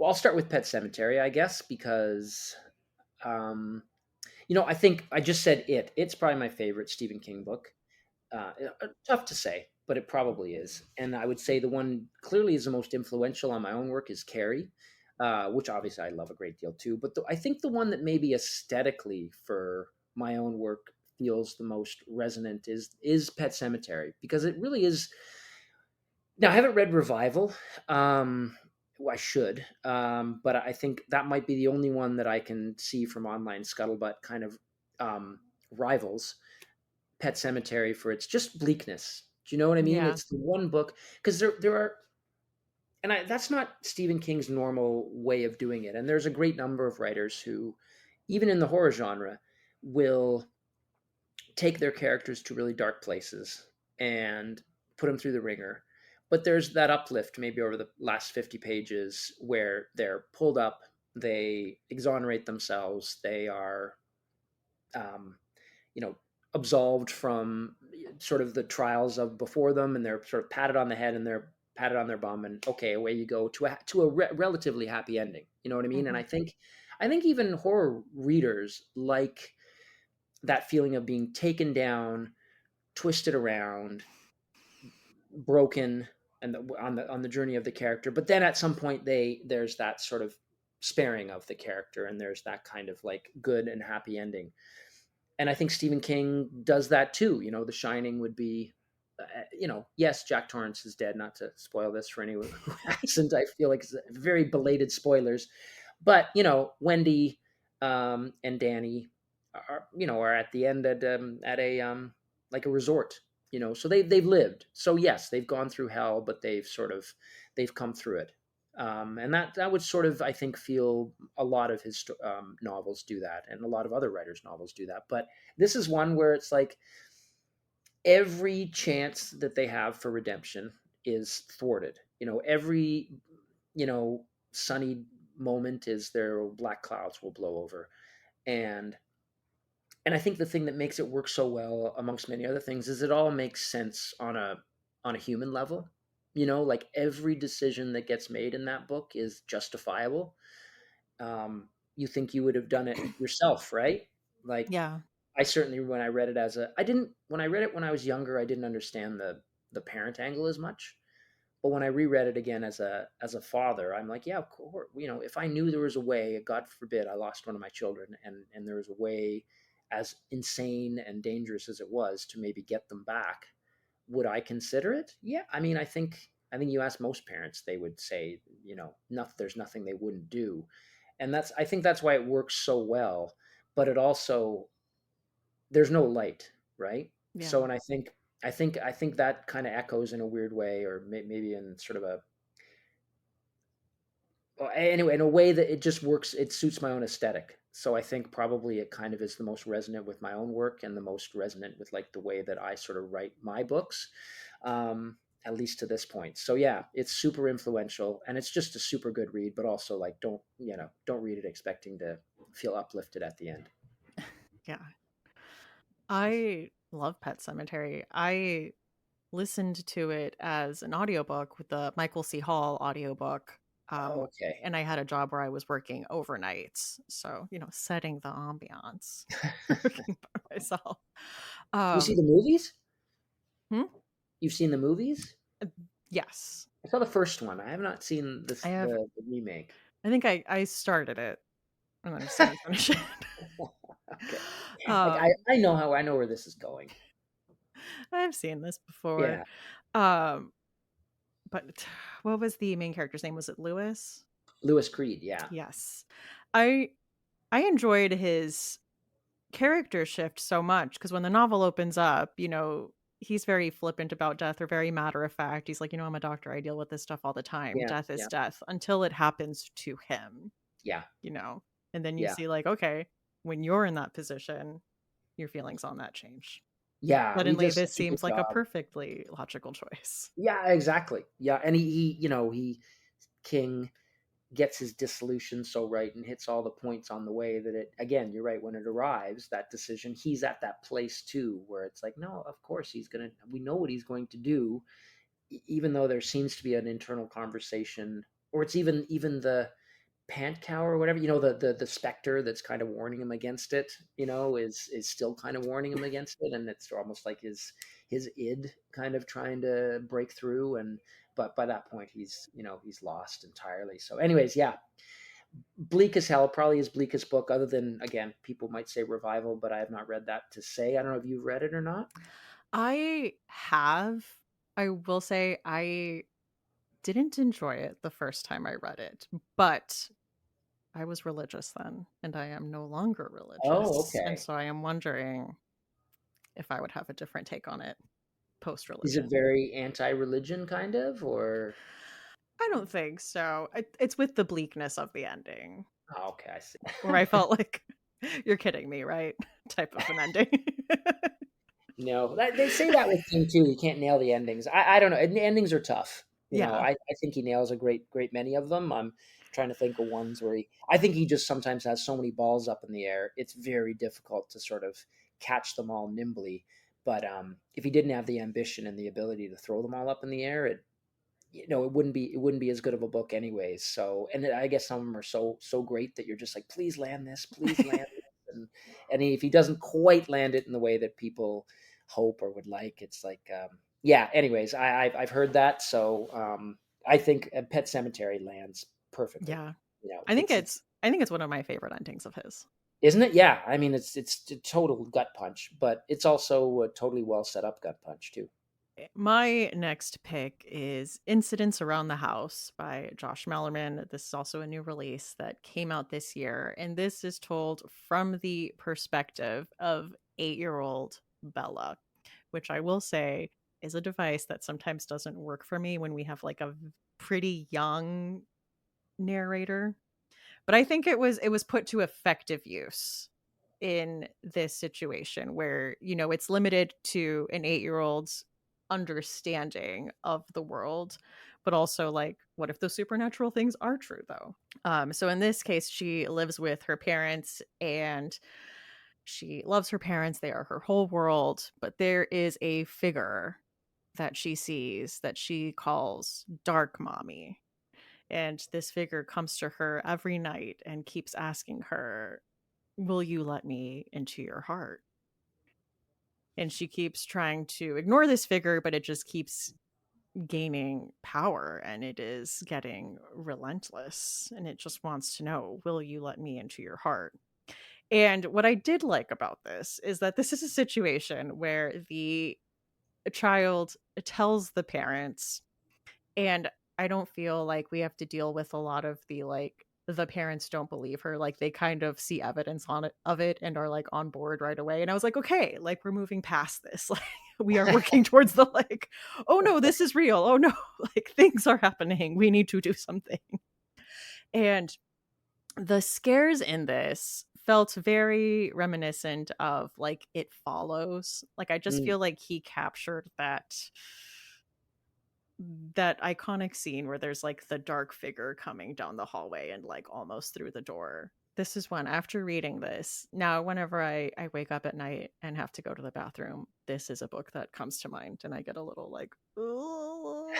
I'll start with Pet Cemetery, I guess, because um, I think I just said it. It's probably my favorite Stephen King book. Tough to say, but it probably is. And I would say the one clearly is the most influential on my own work is Carrie, which obviously I love a great deal too. But I think the one that maybe aesthetically for my own work feels the most resonant is Pet Cemetery, because it really is. Now I haven't read Revival. Well, I should, but I think that might be the only one that I can see from online scuttlebutt kind of rivals Pet Cemetery for its just bleakness. Do you know what I mean? Yeah. It's the one book, because there are, and that's not Stephen King's normal way of doing it. And there's a great number of writers who, even in the horror genre, will take their characters to really dark places and put them through the ringer. But there's that uplift maybe over the last 50 pages where they're pulled up, they exonerate themselves, they are um, absolved from sort of the trials of before them, and they're sort of patted on the head and they're patted on their bum, and okay, away you go to a relatively happy ending. You know what I mean? And Hmm. I think even horror readers like that feeling of being taken down, twisted around, broken, and on the journey of the character. But then at some point, there's that sort of sparing of the character, and there's that kind of like good and happy ending. And I think Stephen King does that too. The Shining would be, yes, Jack Torrance is dead. Not to spoil this for anyone who hasn't. I feel like it's very belated spoilers, but Wendy and Danny are at the end at a like a resort. So they've lived. So yes, they've gone through hell, but they've come through it. And that would sort of, I think, feel a lot of his novels do that, and a lot of other writers' novels do that. But this is one where it's like every chance that they have for redemption is thwarted. Every you know sunny moment is their black clouds will blow over, and I think the thing that makes it work so well, amongst many other things, is it all makes sense on a human level. Like every decision that gets made in that book is justifiable. You think you would have done it yourself, right? Like Yeah. I certainly, when I read it I didn't when I read it when I was younger, I didn't understand the parent angle as much. But when I reread it again as a father, I'm like, yeah, of course. If I knew there was a way, God forbid, I lost one of my children, and there was a way, as insane and dangerous as it was, to maybe get them back, would I consider it? Yeah, I mean, I think you ask most parents, they would say, there's nothing they wouldn't do, and I think that's why it works so well. But it also, there's no light, right? So, Yeah. and I think that kind of echoes in a weird way, or maybe in sort of a, well, anyway, in a way that it just works. It suits my own aesthetic. So I think probably it kind of is the most resonant with my own work, and the most resonant with like the way that I sort of write my books, at least to this point. So yeah, it's super influential, and it's just a super good read. But also, like, don't read it expecting to feel uplifted at the end. Yeah. I love Pet Cemetery. I listened to it as an audiobook with the Michael C. Hall audiobook. Oh, Um, okay. and I had a job where I was working overnights. So, setting the ambiance, working by myself. You see Um, the movies? hmm? You've seen the movies? Uh, yes. I saw the first one. I have not seen I this have, the remake. I think I started it and I just didn't finish it. Okay. Like um, I know how I know where this is going. I've seen this before. Yeah. Um, but what was the main character's name? Was it Lewis? Lewis Creed, yeah. Yes. I I enjoyed his character shift so much because when the novel opens up, he's very flippant about death or very matter of fact. He's like, I'm a doctor. I deal with this stuff all the time. Yeah, Death is yeah, death until it happens to him, yeah, you know? And then you yeah. see, like, okay, when you're in that position, your feelings on that change. Yeah, he Suddenly, does this such a good seems like a job. perfectly logical choice. Yeah, exactly. Yeah, and he King gets his dissolution so right and hits all the points on the way that it, again, you're right, when it arrives, that decision, he's at that place too where it's like, no, of course we know what he's going to do, even though there seems to be an internal conversation, or it's even the pant cow or whatever, the specter that's kind of warning him against it, is still kind of warning him against it, and it's almost like his id kind of trying to break through, and but by that point he's lost entirely. So anyways, yeah, bleak as hell, probably his bleakest book, other than, again, people might say Revival, but I have not read that to say. I don't know if you've read it or not. I have. I will say I didn't enjoy it the first time I read it, but I was religious then, and I am no longer Oh, religious. And okay. so I am wondering if I would have a different take on it post Is it religion. very anti-religion kind of, or? I don't think so. It's with the bleakness of the ending, Oh, okay, I see. where I felt like, you're kidding me, right? Type of an ending. No, they say that with King too. You can't nail the endings. I don't know. And the endings are tough. Yeah. I think he nails a great many of them. I'm trying to think of ones where I think he just sometimes has so many balls up in the air. It's very difficult to sort of catch them all nimbly. But if he didn't have the ambition and the ability to throw them all up in the air, it wouldn't be as good of a book anyways. So, and I guess some of them are so great that you're just like, please land this, please land this. And if he doesn't quite land it in the way that people hope or would like, it's like, yeah. Anyways, I've heard that, so I think Pet Cemetery lands perfectly. Yeah. It's I think it's one of my favorite endings of his. isn't it? Yeah, I mean it's a total gut punch, but it's also a totally well set up gut punch too. My next pick is Incidents Around the House by Josh Mellerman. This is also a new release that came out this year. And this is told from the perspective of 8-year-old Bella, which I will say is a device that sometimes doesn't work for me when we have like a pretty young narrator. But I think it was put to effective use in this situation where, it's limited to an 8-year-old's understanding of the world, but also like, what if those supernatural things are true though? So in this case, she lives with her parents and she loves her parents. They are her whole world, but there is a figure that she sees that she calls Dark Mommy. And this figure comes to her every night and keeps asking her, "Will you let me into your heart?" And she keeps trying to ignore this figure, but it just keeps gaining power and it is getting relentless. And it just wants to know, "Will you let me into your heart?" And what I did like about this is that this is a situation where the child tells the parents, and I don't feel like we have to deal with a lot of the parents don't believe her. Like they kind of see evidence on it of it and are like on board right away. And I was like, okay, like we're moving past this. Like we are working towards the like, oh no, this is real. Oh no, like things are happening. We need to do something. And the scares in this felt very reminiscent of like It Follows. Like I just Mm. feel like he captured that iconic scene where there's like the dark figure coming down the hallway and like almost through the door. This is one after reading this. Now, whenever I wake up at night and have to go to the bathroom, this is a book that comes to mind, and I get a little like, "Ugh."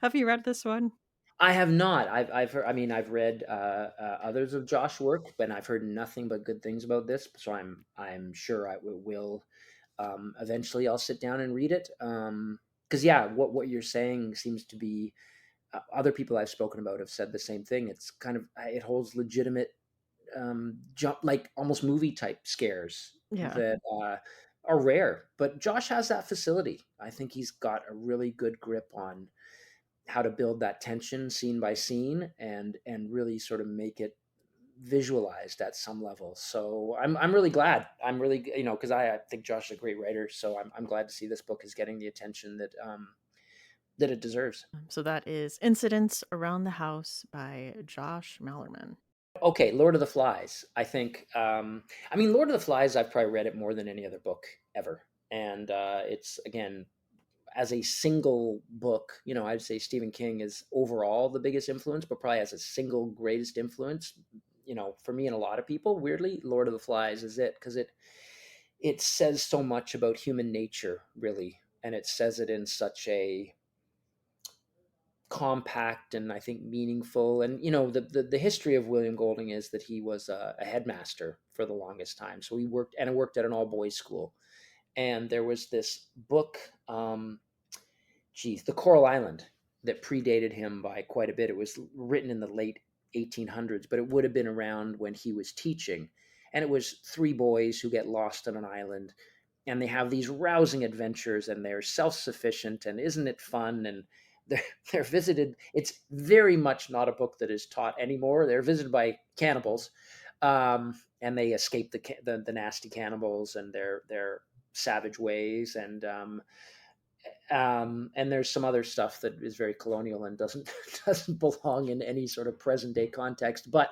Have you read this one? I have not. I've heard, I mean, I've read others of Josh work, but I've heard nothing but good things about this. So I'm sure will eventually. I'll sit down and read it. Because yeah, what you're saying seems to be other people I've spoken about have said the same thing. It's kind of it holds legitimate jump like almost movie type scares Yeah. that are rare. But Josh has that facility. I think he's got a really good grip on how to build that tension scene by scene and really sort of make it visualized at some level. So I'm really glad. I'm really because I think Josh is a great writer. So I'm glad to see this book is getting the attention that it deserves. So that is Incidents Around the House by Josh Mallerman. Okay, Lord of the Flies. I mean, Lord of the Flies. I've probably read it more than any other book ever, and it's again as a single book, I'd say Stephen King is overall the biggest influence, but probably as a single greatest influence, for me and a lot of people, weirdly, Lord of the Flies is it because it says so much about human nature, really, and it says it in such a compact and I think meaningful. And the history of William Golding is that he was a headmaster for the longest time. So he worked at an all boys school, and there was this book. The Coral Island, that predated him by quite a bit. It was written in the late 1800s, but it would have been around when he was teaching. And it was three boys who get lost on an island, and they have these rousing adventures, and they're self-sufficient, and isn't it fun? And they're, they're visited. It's very much not a book that is taught anymore. They're visited by cannibals, and they escape the nasty cannibals and their savage ways, and there's some other stuff that is very colonial and doesn't doesn't belong in any sort of present day context. But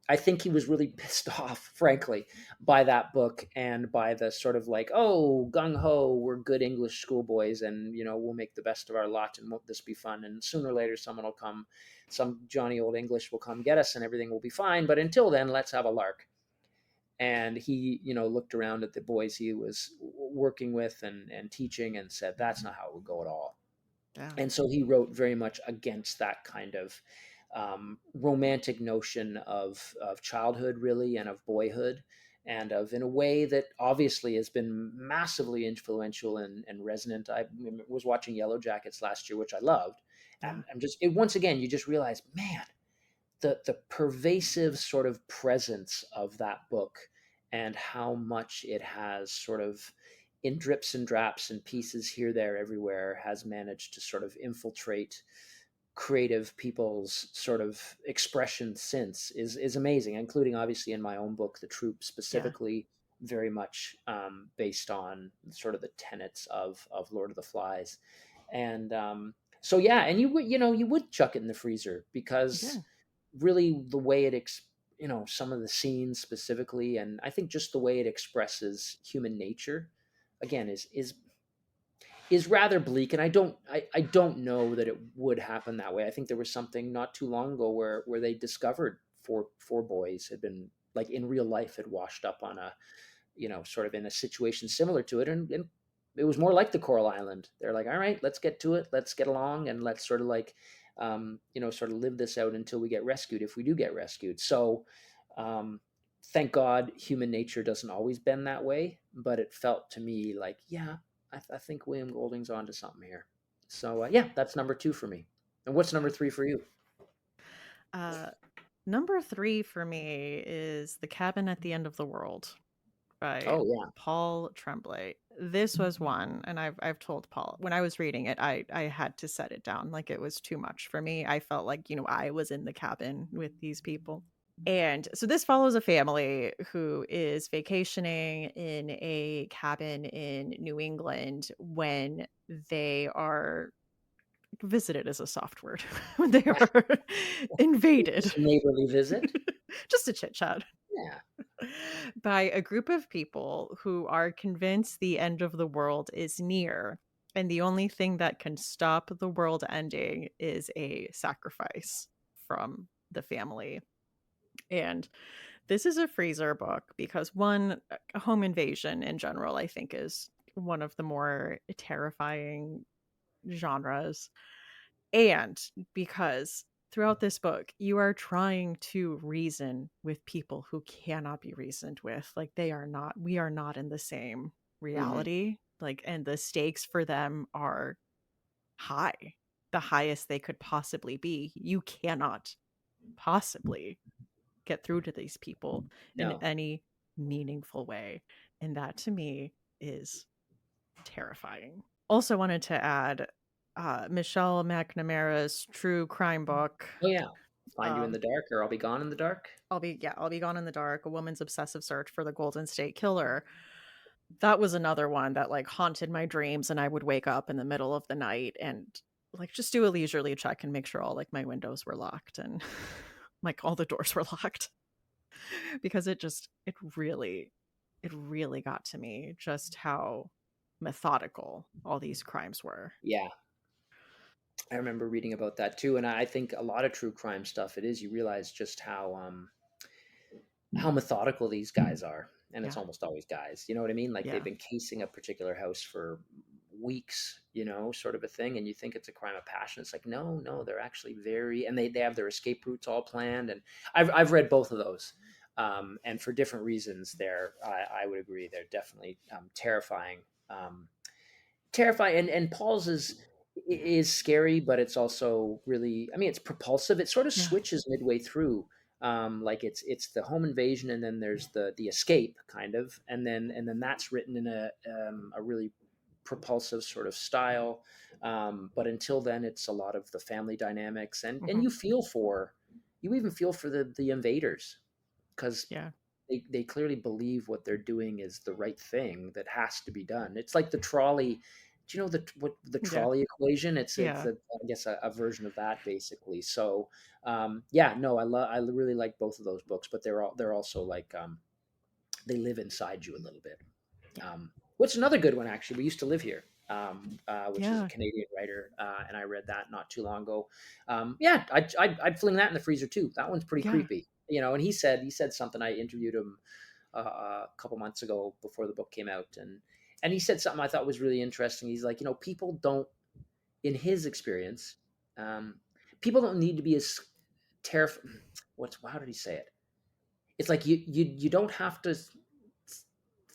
I think he was really pissed off, frankly, by that book and by the sort of like, oh, gung ho, we're good English schoolboys, and we'll make the best of our lot, and won't this be fun? And sooner or later, someone will come, some Johnny Old English will come get us, and everything will be fine. But until then, let's have a lark. And he, looked around at the boys he was working with and teaching and said, that's not how it would go at all. Yeah. And so he wrote very much against that kind of romantic notion of childhood, really, and of boyhood, and of, in a way that obviously has been massively influential and resonant. I was watching Yellow Jackets last year, which I loved, Yeah. and once again, you just realize, man, the pervasive sort of presence of that book and how much it has sort of in drips and draps and pieces here, there, everywhere, has managed to sort of infiltrate creative people's sort of expression since is amazing, including obviously in my own book, The Troop, Yeah. specifically very much based on sort of the tenets of Lord of the Flies. And so yeah, and you would chuck it in the freezer because Yeah. really the way some of the scenes specifically, and I think just the way it expresses human nature, again, is rather bleak. And I don't know that it would happen that way. I think there was something not too long ago where they discovered four boys had been, like, in real life, had washed up on a, sort of in a situation similar to it, and it was more like the Coral Island. They're like, all right, let's get to it, let's get along, and let's sort of like, sort of live this out until we get rescued, if we do get rescued. So, um, thank God, human nature doesn't always bend that way, but it felt to me like, yeah, I think William Golding's onto something here. So, yeah, that's number 2 for me. And what's number Yeah. 3 for you? Uh, Number 3 for me is The Cabin at the End of the World by Oh yeah. Paul Tremblay. This was one, and I've told Paul when I was reading it, I had to set it down. Like, it was too much for me. I felt like, I was in the cabin with these people. And so this follows a family who is vacationing in a cabin in New England when they are visited is a soft word. When they are invaded. Just a neighborly visit. Just a chit chat. Yeah. By a group of people who are convinced the end of the world is near. And the only thing that can stop the world ending is a sacrifice from the family. And this is a freezer book because, one, a home invasion in general, I think, is one of the more terrifying genres. And because throughout this book, you are trying to reason with people who cannot be reasoned with. Like, we are not in the same Hmm. reality. Like, and the stakes for them are high, the highest they could possibly be. You cannot possibly get through to these people in No. any meaningful way. And that to me is terrifying. Also wanted to add Michelle McNamara's true crime book. Oh yeah. Find You in Um, the Dark, or I'll Be Gone in the Dark. I'll be gone in the dark. A woman's obsessive search for the Golden State Killer. That was another one that like haunted my dreams, and I would wake up in the middle of the night and like just do a leisurely check and make sure all like my windows were locked and like all the doors were locked because it really got to me just how methodical all these crimes were. Yeah, I remember reading about that too, and I think a lot of true crime stuff, it is, you realize just how methodical these guys are, and it's Yeah. almost always guys. You know what I mean? Like, they've Yeah. been casing a particular house for weeks, sort of a thing, and you think it's a crime of passion. It's like, no, no, they're actually very, and they have their escape routes all planned. And I've read both of those, and for different reasons. I would agree, they're definitely terrifying. Um, Terrifying, and Paul's is scary, but it's also really, I mean, it's propulsive. It sort of Yeah. switches midway through. Like, it's the home invasion, and then there's the escape, kind of, and then that's written in a really propulsive sort of style. But until then, it's a lot of the family dynamics, and Mhm. you even feel for the invaders, because Yeah. they clearly believe what they're doing is the right thing that has to be done. It's like the trolley. Do you know what the Yeah. trolley equation? It's Yeah. I guess a version of that, basically. So yeah, no, I really like both of those books, but they're also like, they live inside you a little bit. Yeah. What's another good one, actually? We Used to Live Here, which is a Yeah. Canadian writer, and I read that not too long ago. Yeah, I'd fling that in the freezer too. That one's pretty Yeah. creepy, And he said something. I interviewed him a couple months ago before the book came out, and he said something I thought was really interesting. He's like, people don't, in his experience, um, people don't need to be as terrified. How did he say it? It's like you don't have to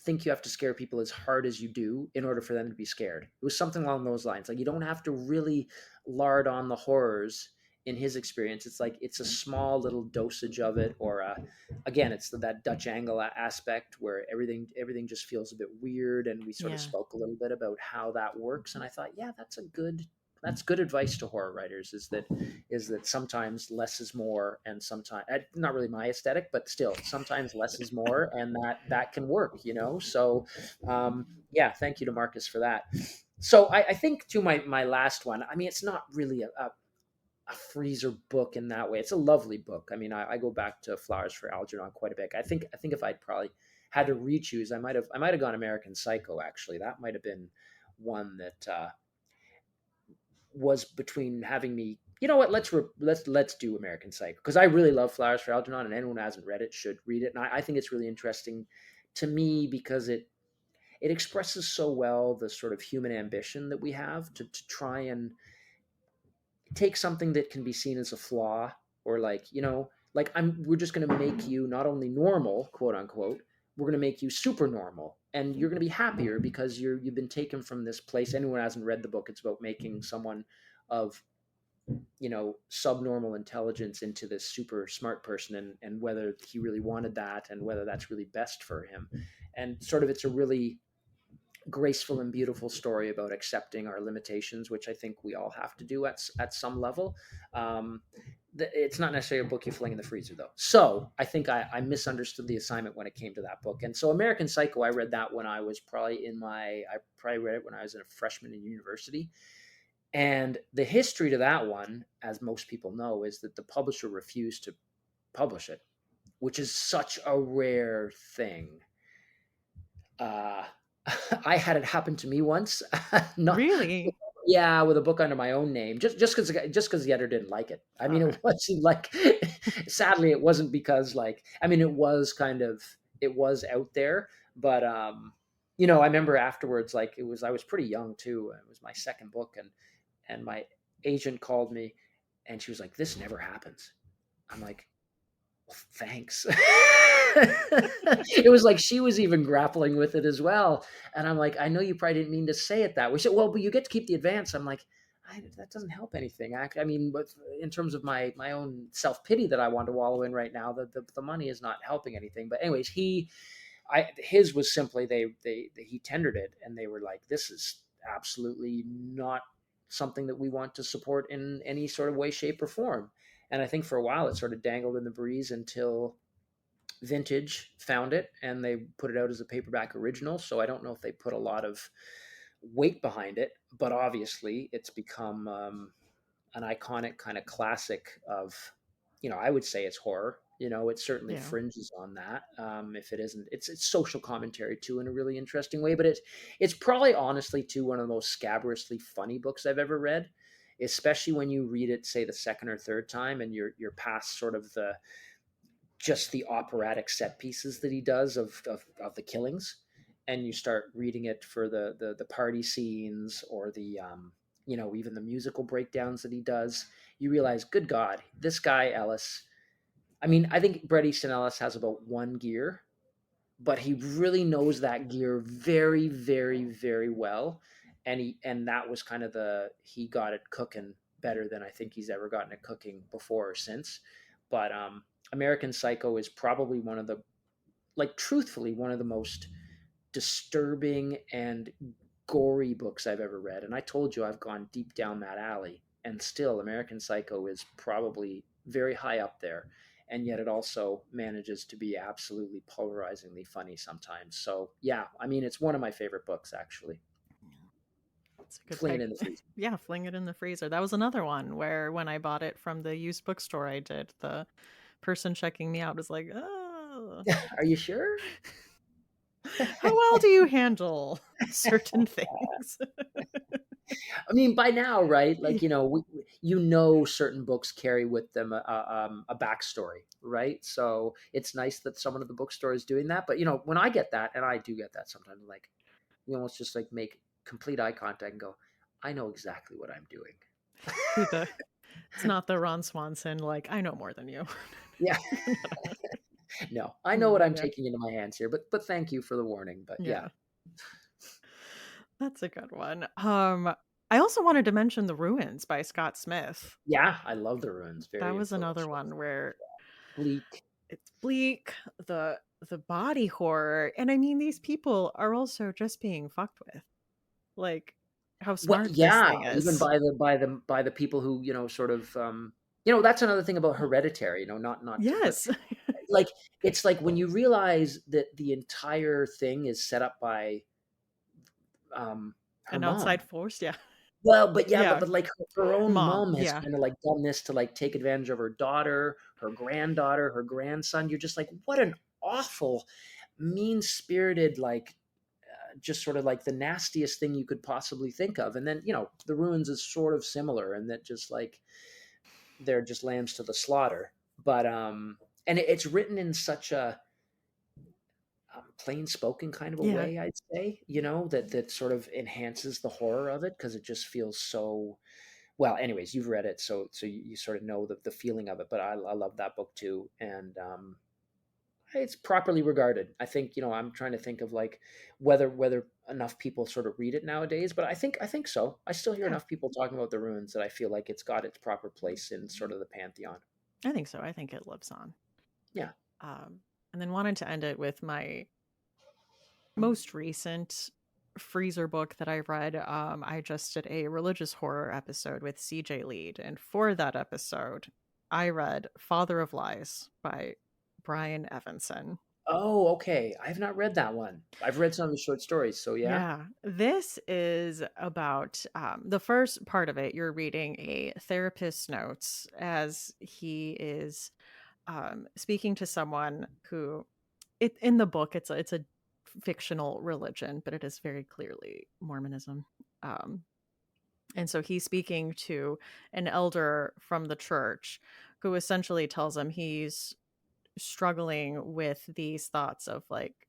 think you have to scare people as hard as you do in order for them to be scared. It was something along those lines. Like you don't have to really lard on the horrors. In his experience, it's like it's a small little dosage of it, or again, it's that Dutch angle aspect where everything just feels a bit weird. And we sort of Yeah. spoke a little bit about how that works. And I thought, yeah, that's good advice to horror writers. Is that sometimes less is more, and sometimes not really my aesthetic, but still sometimes less is more, and that can work. So yeah, thank you to Marcus for that. So I think to my last one. I mean, it's not really a freezer book in that way. It's a lovely book. I mean, I go back to Flowers for Algernon quite a bit. I think if I'd probably had to re-choose, I might have gone American Psycho. Actually, that might have been one that was between having me. You know what? Let's do American Psycho, because I really love Flowers for Algernon, and anyone who hasn't read it should read it. And I think it's really interesting to me because it expresses so well the sort of human ambition that we have to try and take something that can be seen as a flaw, or like we're just going to make you not only normal, quote unquote, we're going to make you super normal, and you're going to be happier because you've been taken from this place. Anyone who hasn't read the book, it's about making someone of subnormal intelligence into this super smart person, and whether he really wanted that, and whether that's really best for him. And sort of, it's a really graceful and beautiful story about accepting our limitations, which I think we all have to do at some level. Um, it's not necessarily a book you fling in the freezer, though. So I think I misunderstood the assignment when it came to that book. And so American Psycho, I read that when I was I probably read it when I was a freshman in university. And the history to that one, as most people know, is that the publisher refused to publish it, which is such a rare thing. Uh, I had it happen to me once. Not, Really? yeah, with a book under my own name, just because the editor didn't like it. I mean, Okay. it wasn't like. Sadly, it wasn't because I mean, it was out there, but I remember afterwards, like I was pretty young too. It was my second book, and my agent called me, and she was like, "This never happens." I'm like, well, thanks. It was like she was even grappling with it as well. And I'm like, I know you probably didn't mean to say it that way. She said, well, but you get to keep the advance. I'm like, that doesn't help anything. I mean, but in terms of my own self pity that I want to wallow in right now, the money is not helping anything. But anyways, his was simply he tendered it, and they were like, this is absolutely not something that we want to support in any sort of way, shape, or form. And I think for a while it sort of dangled in the breeze until Vintage found it and they put it out as a paperback original. So I don't know if they put a lot of weight behind it, but obviously it's become an iconic kind of classic of, I would say it's horror. It certainly Yeah. fringes on that. If it isn't, it's social commentary too in a really interesting way. But it's probably honestly too one of the most scabrously funny books I've ever read, especially when you read it, say the second or third time, and you're past sort of the operatic set pieces that he does of the killings, and you start reading it for the party scenes, or the even the musical breakdowns that he does. You realize, good God, this guy Ellis. I mean, I think Bret Easton Ellis has about one gear, but he really knows that gear very, very, very well. And that was kind of he got it cooking better than I think he's ever gotten it cooking before or since. But American Psycho is probably truthfully, one of the most disturbing and gory books I've ever read. And I told you I've gone deep down that alley, and still American Psycho is probably very high up there. And yet it also manages to be absolutely polarizingly funny sometimes. So yeah, I mean, it's one of my favorite books, actually. It's a good Fling it pick. in the freezer. Yeah, fling it in the freezer. That was another one where when I bought it from the used bookstore I did, the person checking me out was like, "Oh, Are you sure? how well do you handle certain things?" I mean, by now, right? Like, certain books carry with them a backstory, right? So it's nice that someone at the bookstore is doing that. But when I get that, and I do get that sometimes, like you almost just like make complete eye contact and go, "I know exactly what I'm doing." The It's not the Ron Swanson, like, "I know more than you." Yeah, no, I know what I'm Yeah, taking into my hands here, but thank you for the warning. But yeah, yeah. That's a good one. I also wanted to mention The Ruins by Scott Smith. yeah, I love the ruins. That Very was another influential. one where Bleak. it's bleak, the body horror, and I mean, these people are also just being fucked with. Like, how Well, smart this yeah, thing even is. by the people who, sort of, that's another thing about Hereditary, but Yes. like it's like when you realize that the entire thing is set up by her An mom. outside force, yeah. Well, but yeah, but Yeah, but like her own mom, mom has yeah. kind of like done this to like take advantage of her daughter, her granddaughter, her grandson. You're just like, what an awful, mean-spirited, like just sort of like the nastiest thing you could possibly think of. And then, the ruins is sort of similar in that just like they're just lambs to the slaughter. But and it's written in such a plain spoken kind of a Yeah. way, I'd say, that sort of enhances the horror of it because it just feels so well. Anyways, you've read it, so you sort of know the feeling of it. But I love that book too, and it's properly regarded. I think, I'm trying to think of like whether enough people sort of read it nowadays, but I think so. I still hear Yeah, enough people talking about the ruins that I feel like it's got its proper place in sort of the pantheon. I think so. I think it lives on. Yeah. Um, and then wanted to end it with my most recent freezer book that I read. I just did a religious horror episode with CJ Lead, and for that episode, I read Father of Lies by Brian Evanson. Oh, okay. I have not read that one. I've read some of the short stories, so yeah. Yeah, this is about the first part of it. You're reading a therapist's notes as he is speaking to someone who, in the book, it's a fictional religion, but it is very clearly Mormonism. Um, and so he's speaking to an elder from the church who essentially tells him he's struggling with these thoughts of, like,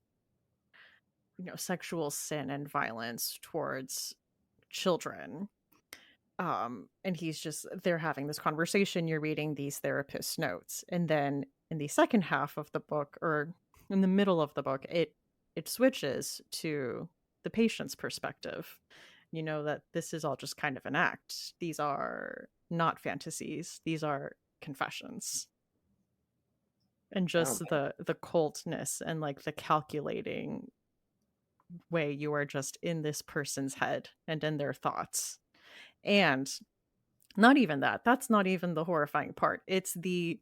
sexual sin and violence towards children. And they're having this conversation. You're reading these therapist notes. And then in the second half of the book, or in the middle of the book, it switches to the patient's perspective. You know that this is all just kind of an act. These are not fantasies. These are confessions. And Oh, just the cultness and, like, the calculating way you are just in this person's head and in their thoughts. And not even that. That's not even the horrifying part. It's the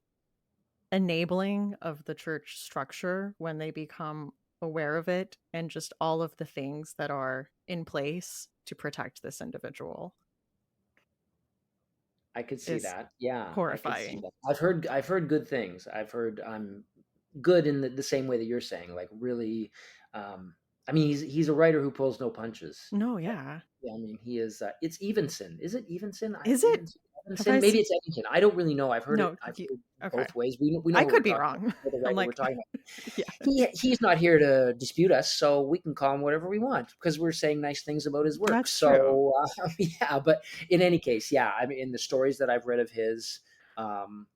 enabling of the church structure when they become aware of it, and just all of the things that are in place to protect this individual I could see is that. Yeah, I could see horrifying. that. I've heard good things. I've heard good in the same way that you're saying, like really um I mean he's a writer who pulls no punches. No, yeah. Yeah, I mean he is it's Evenson. Is it Evenson? Is it? Evenson? Have I Evanson? s- Maybe it's Evanson. I don't really know. no, I've you, heard okay. both ways. We know I who we're could be talking about. wrong. We know the I'm writer we're like, talking about. yeah. He's not here to dispute us, so we can call him whatever we want because we're saying nice things about his work. That's true. So yeah, but in any case, yeah, I mean, in the stories that I've read of his, um,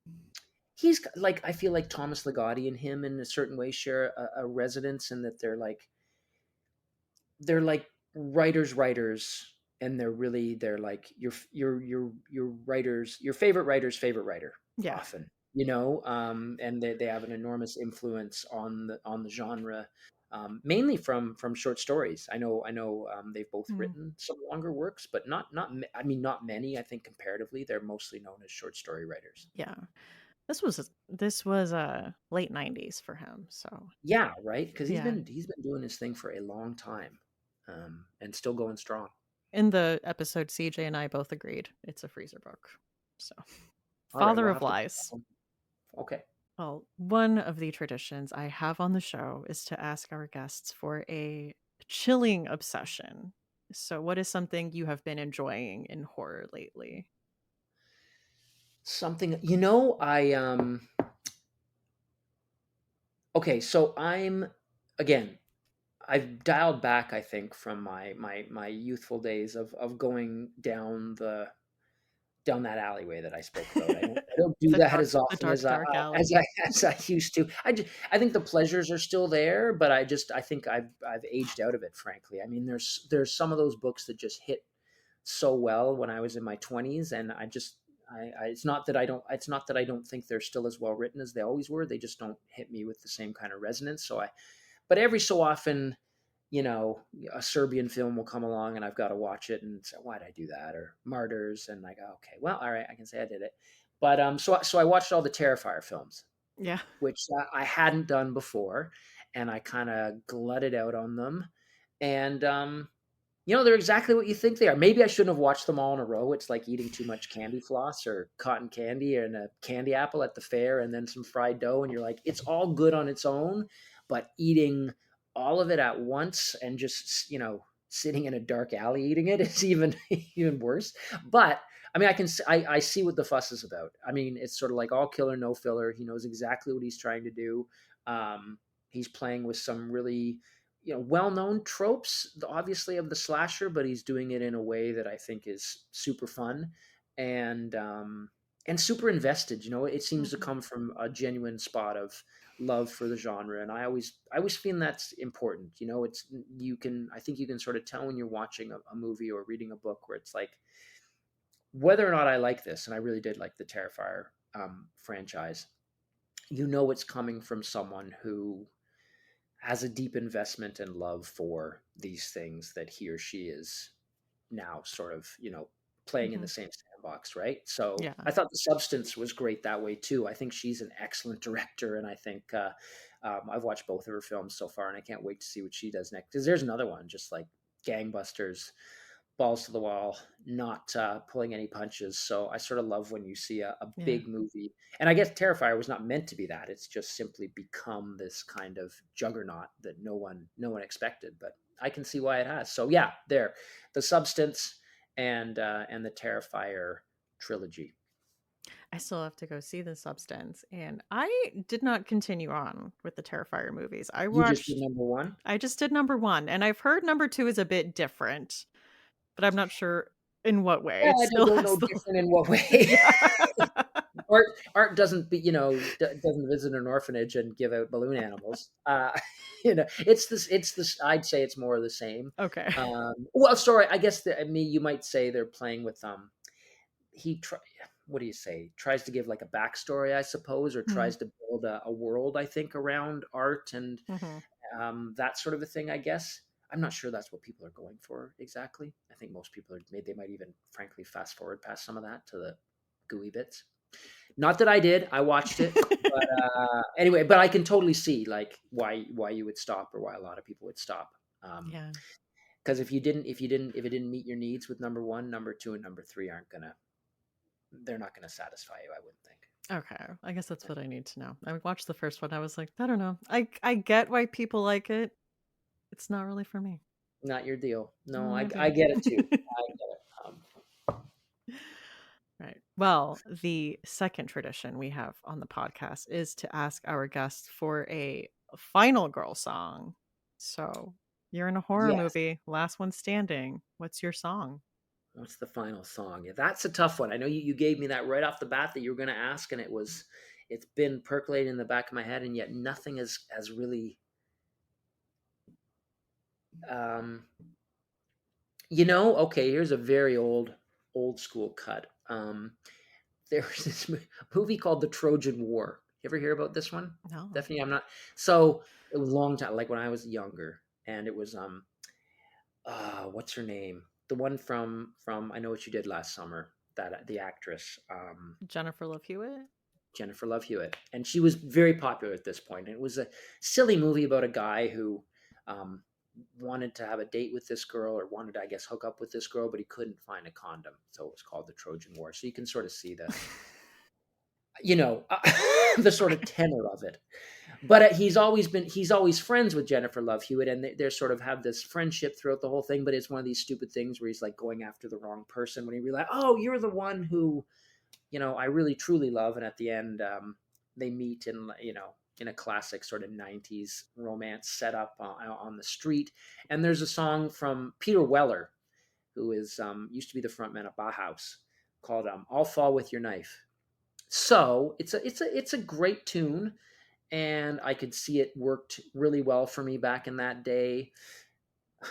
he's like I feel like Thomas Ligotti and him in a certain way share a resonance in that they're like writers, and they're like your writers, your favorite writer's favorite writer Yeah. often, and they have an enormous influence on the genre, mainly from short stories. I know they've both Mm, written some longer works, but I mean not many. I think comparatively they're mostly known as short story writers. yeah. This was late 90s for him. So, Yeah, right, because he's yeah. been he's been doing his thing for a long time, and still going strong. In the episode, CJ and I both agreed it's a freezer book. So, All right, Father we'll of have to. Lies. Okay. Well, one of the traditions I have on the show is to ask our guests for a chilling obsession. So, what is something you have been enjoying in horror lately? Something, okay, so again, I've dialed back, I think, from my youthful days of going down that alleyway that I spoke about. I don't do that as The often dark, as dark as alley. I as I used to. I think the pleasures are still there, but I think I've aged out of it, frankly. I mean, there's some of those books that just hit so well when I was in my 20s, and it's not that I don't think they're still as well written as they always were. They just don't hit me with the same kind of resonance. But every so often, a Serbian film will come along and I've got to watch it and say, why'd I do that? Or Martyrs. And I go, okay, well, all right, I can say I did it. But so I watched all the Terrifier films, Yeah. which I hadn't done before. And I kind of glutted out on them. And, they're exactly what you think they are. Maybe I shouldn't have watched them all in a row. It's like eating too much candy floss or cotton candy and a candy apple at the fair and then some fried dough. And you're like, it's all good on its own, but eating all of it at once and just, sitting in a dark alley eating it is even, even worse. But I mean, I see what the fuss is about. I mean, it's sort of like all killer, no filler. He knows exactly what he's trying to do. Um, he's playing with some really, well-known tropes, obviously, of the slasher, but he's doing it in a way that I think is super fun and super invested. It seems to Mhm. come from a genuine spot of love for the genre, and I always feel that's important. It's I think you can sort of tell when you're watching a movie or reading a book where it's like, whether or not I like this, and I really did like the Terrifier franchise. It's coming from someone who has a deep investment and love for these things that he or she is now sort of, playing in the Mhm. same sandbox, right? So Yeah. I thought The Substance was great that way too. I think she's an excellent director, and I think I've watched both of her films so far, and I can't wait to see what she does next. Because there's another one, just like gangbusters, balls to the wall, not pulling any punches. So I sort of love when you see a Yeah. big movie. And I guess Terrifier was not meant to be that. It's just simply become this kind of juggernaut that no one expected. But I can see why it has. So yeah, there, The Substance and the Terrifier trilogy. I still have to go see The Substance, and I did not continue on with the Terrifier movies. You just did number one. I just did number 1, and I've heard number 2 is a bit different, but I'm not sure in what way. Yeah, It I still don't has know the different in what way. Yeah. Art doesn't be, doesn't visit an orphanage and give out balloon animals. It's this. I'd say it's more of the same. Okay. Well, sorry, I guess I mean, you might say they're playing with he try what do you say? Tries to give like a backstory, I suppose, or Mm, tries to build a world, I think, around art and mhm. that sort of a thing, I guess. I'm not sure that's what people are going for exactly. I think most people are maybe they might even frankly fast forward past some of that to the gooey bits. Not that I did. I watched it, but anyway, but I can totally see like why you would stop or why a lot of people would stop. Yeah. Because if it didn't meet your needs with number one, number two, and number three they're not gonna satisfy you. I wouldn't think. Okay. I guess that's what I need to know. I watched the first one, I was like, "I don't know. I get why people like it. It's not really for me." Not your deal. No, Not my I thing. get it too. I get it. Right. Well, the second tradition we have on the podcast is to ask our guests for a final girl song. So you're in a horror Yes. movie, last one standing. What's your song? What's the final song? Yeah, that's a tough one. I know you gave me that right off the bat that you were going to ask, and it's been percolating in the back of my head, and yet nothing has really. Um, okay. Here's a very old school cut. There was this movie called The Trojan War. You ever hear about this one? No. Definitely, I'm not. So it was a long time, like when I was younger, and it was what's her name? The one from I Know What You Did Last Summer. That the actress. Jennifer Love Hewitt? Jennifer Love Hewitt, and she was very popular at this point. And it was a silly movie about a guy who um, wanted to have a date with this girl, or wanted to, I guess, hook up with this girl, but he couldn't find a condom, so it was called the Trojan War. So you can sort of see the, the sort of tenor of it. But he's always friends with Jennifer Love Hewitt, and they're sort of have this friendship throughout the whole thing. But it's one of these stupid things where he's like going after the wrong person when he realizes, oh, you're the one who, I really truly love. And at the end, they meet in a classic sort of 90s romance setup on the street. And there's a song from Peter Weller, who is used to be the frontman of Bauhaus, called "I'll Fall with Your Knife." So it's a great tune, and I could see it worked really well for me back in that day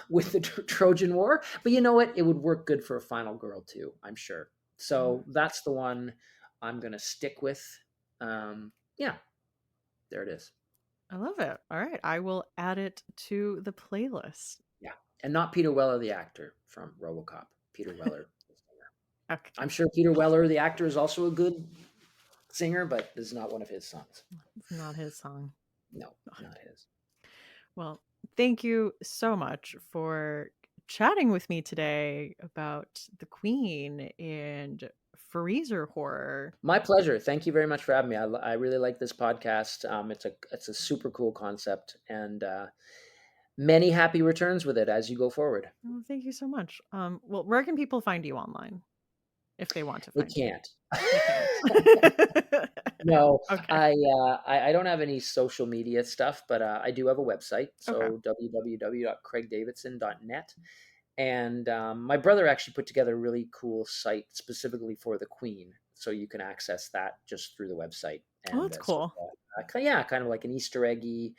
with the Trojan War. But you know what? It would work good for a Final Girl too, I'm sure. So that's the one I'm gonna stick with. Yeah, there it is. I love it. All right. I will add it to the playlist. Yeah, and not Peter Weller, the actor from RoboCop. Peter Weller, the singer. Okay. I'm sure Peter Weller, the actor, is also a good singer, but this is not one of his songs. It's not his song. No, not his. Well, thank you so much for chatting with me today about the Queen and freezer horror. My pleasure. Thank you very much for having me. I really like this podcast. It's a super cool concept, and many happy returns with it as you go forward. Well, thank you so much. Well, where can people find you online if they want to They find you? can't. They can't. No, Okay. I don't have any social media stuff, but I do have a website. Okay. So www.craigdavidson.net. And my brother actually put together a really cool site specifically for the Queen, so you can access that just through the website. Oh, And that's cool. yeah, kind of like an Easter eggy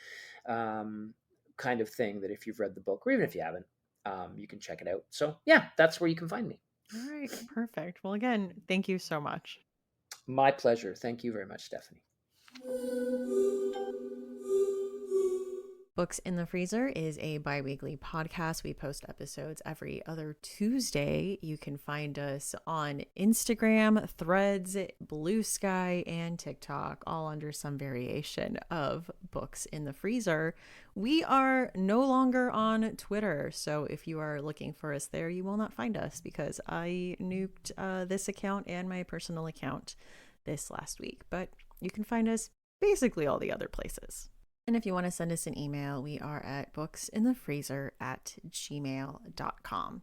kind of thing that if you've read the book, or even if you haven't, you can check it out. So yeah, that's where you can find me. All right. Perfect. Well, again, thank you so much. My pleasure. Thank you very much, Stephanie. Books in the Freezer is a bi-weekly podcast. We post episodes every other Tuesday. You can find us on Instagram, Threads, Blue Sky, and TikTok, all under some variation of Books in the Freezer. We are no longer on Twitter, so if you are looking for us there, you will not find us because I nuked this account and my personal account this last week. But you can find us basically all the other places. And if you want to send us an email, we are at booksinthefreezer@gmail.com.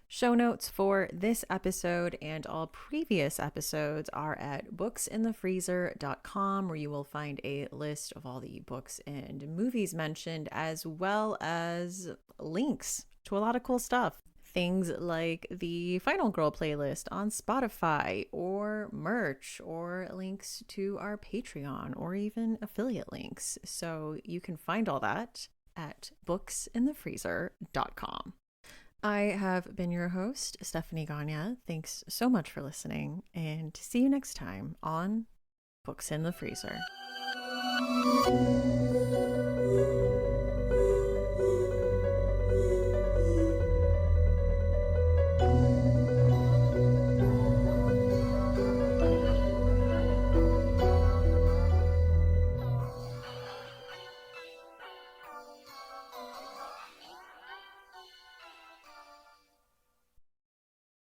Show notes for this episode and all previous episodes are at booksinthefreezer.com, where you will find a list of all the books and movies mentioned, as well as links to a lot of cool stuff. Things like the Final Girl playlist on Spotify, or merch, or links to our Patreon, or even affiliate links. So you can find all that at booksinthefreezer.com. I have been your host, Stephanie Gagne. Thanks so much for listening, and see you next time on Books in the Freezer.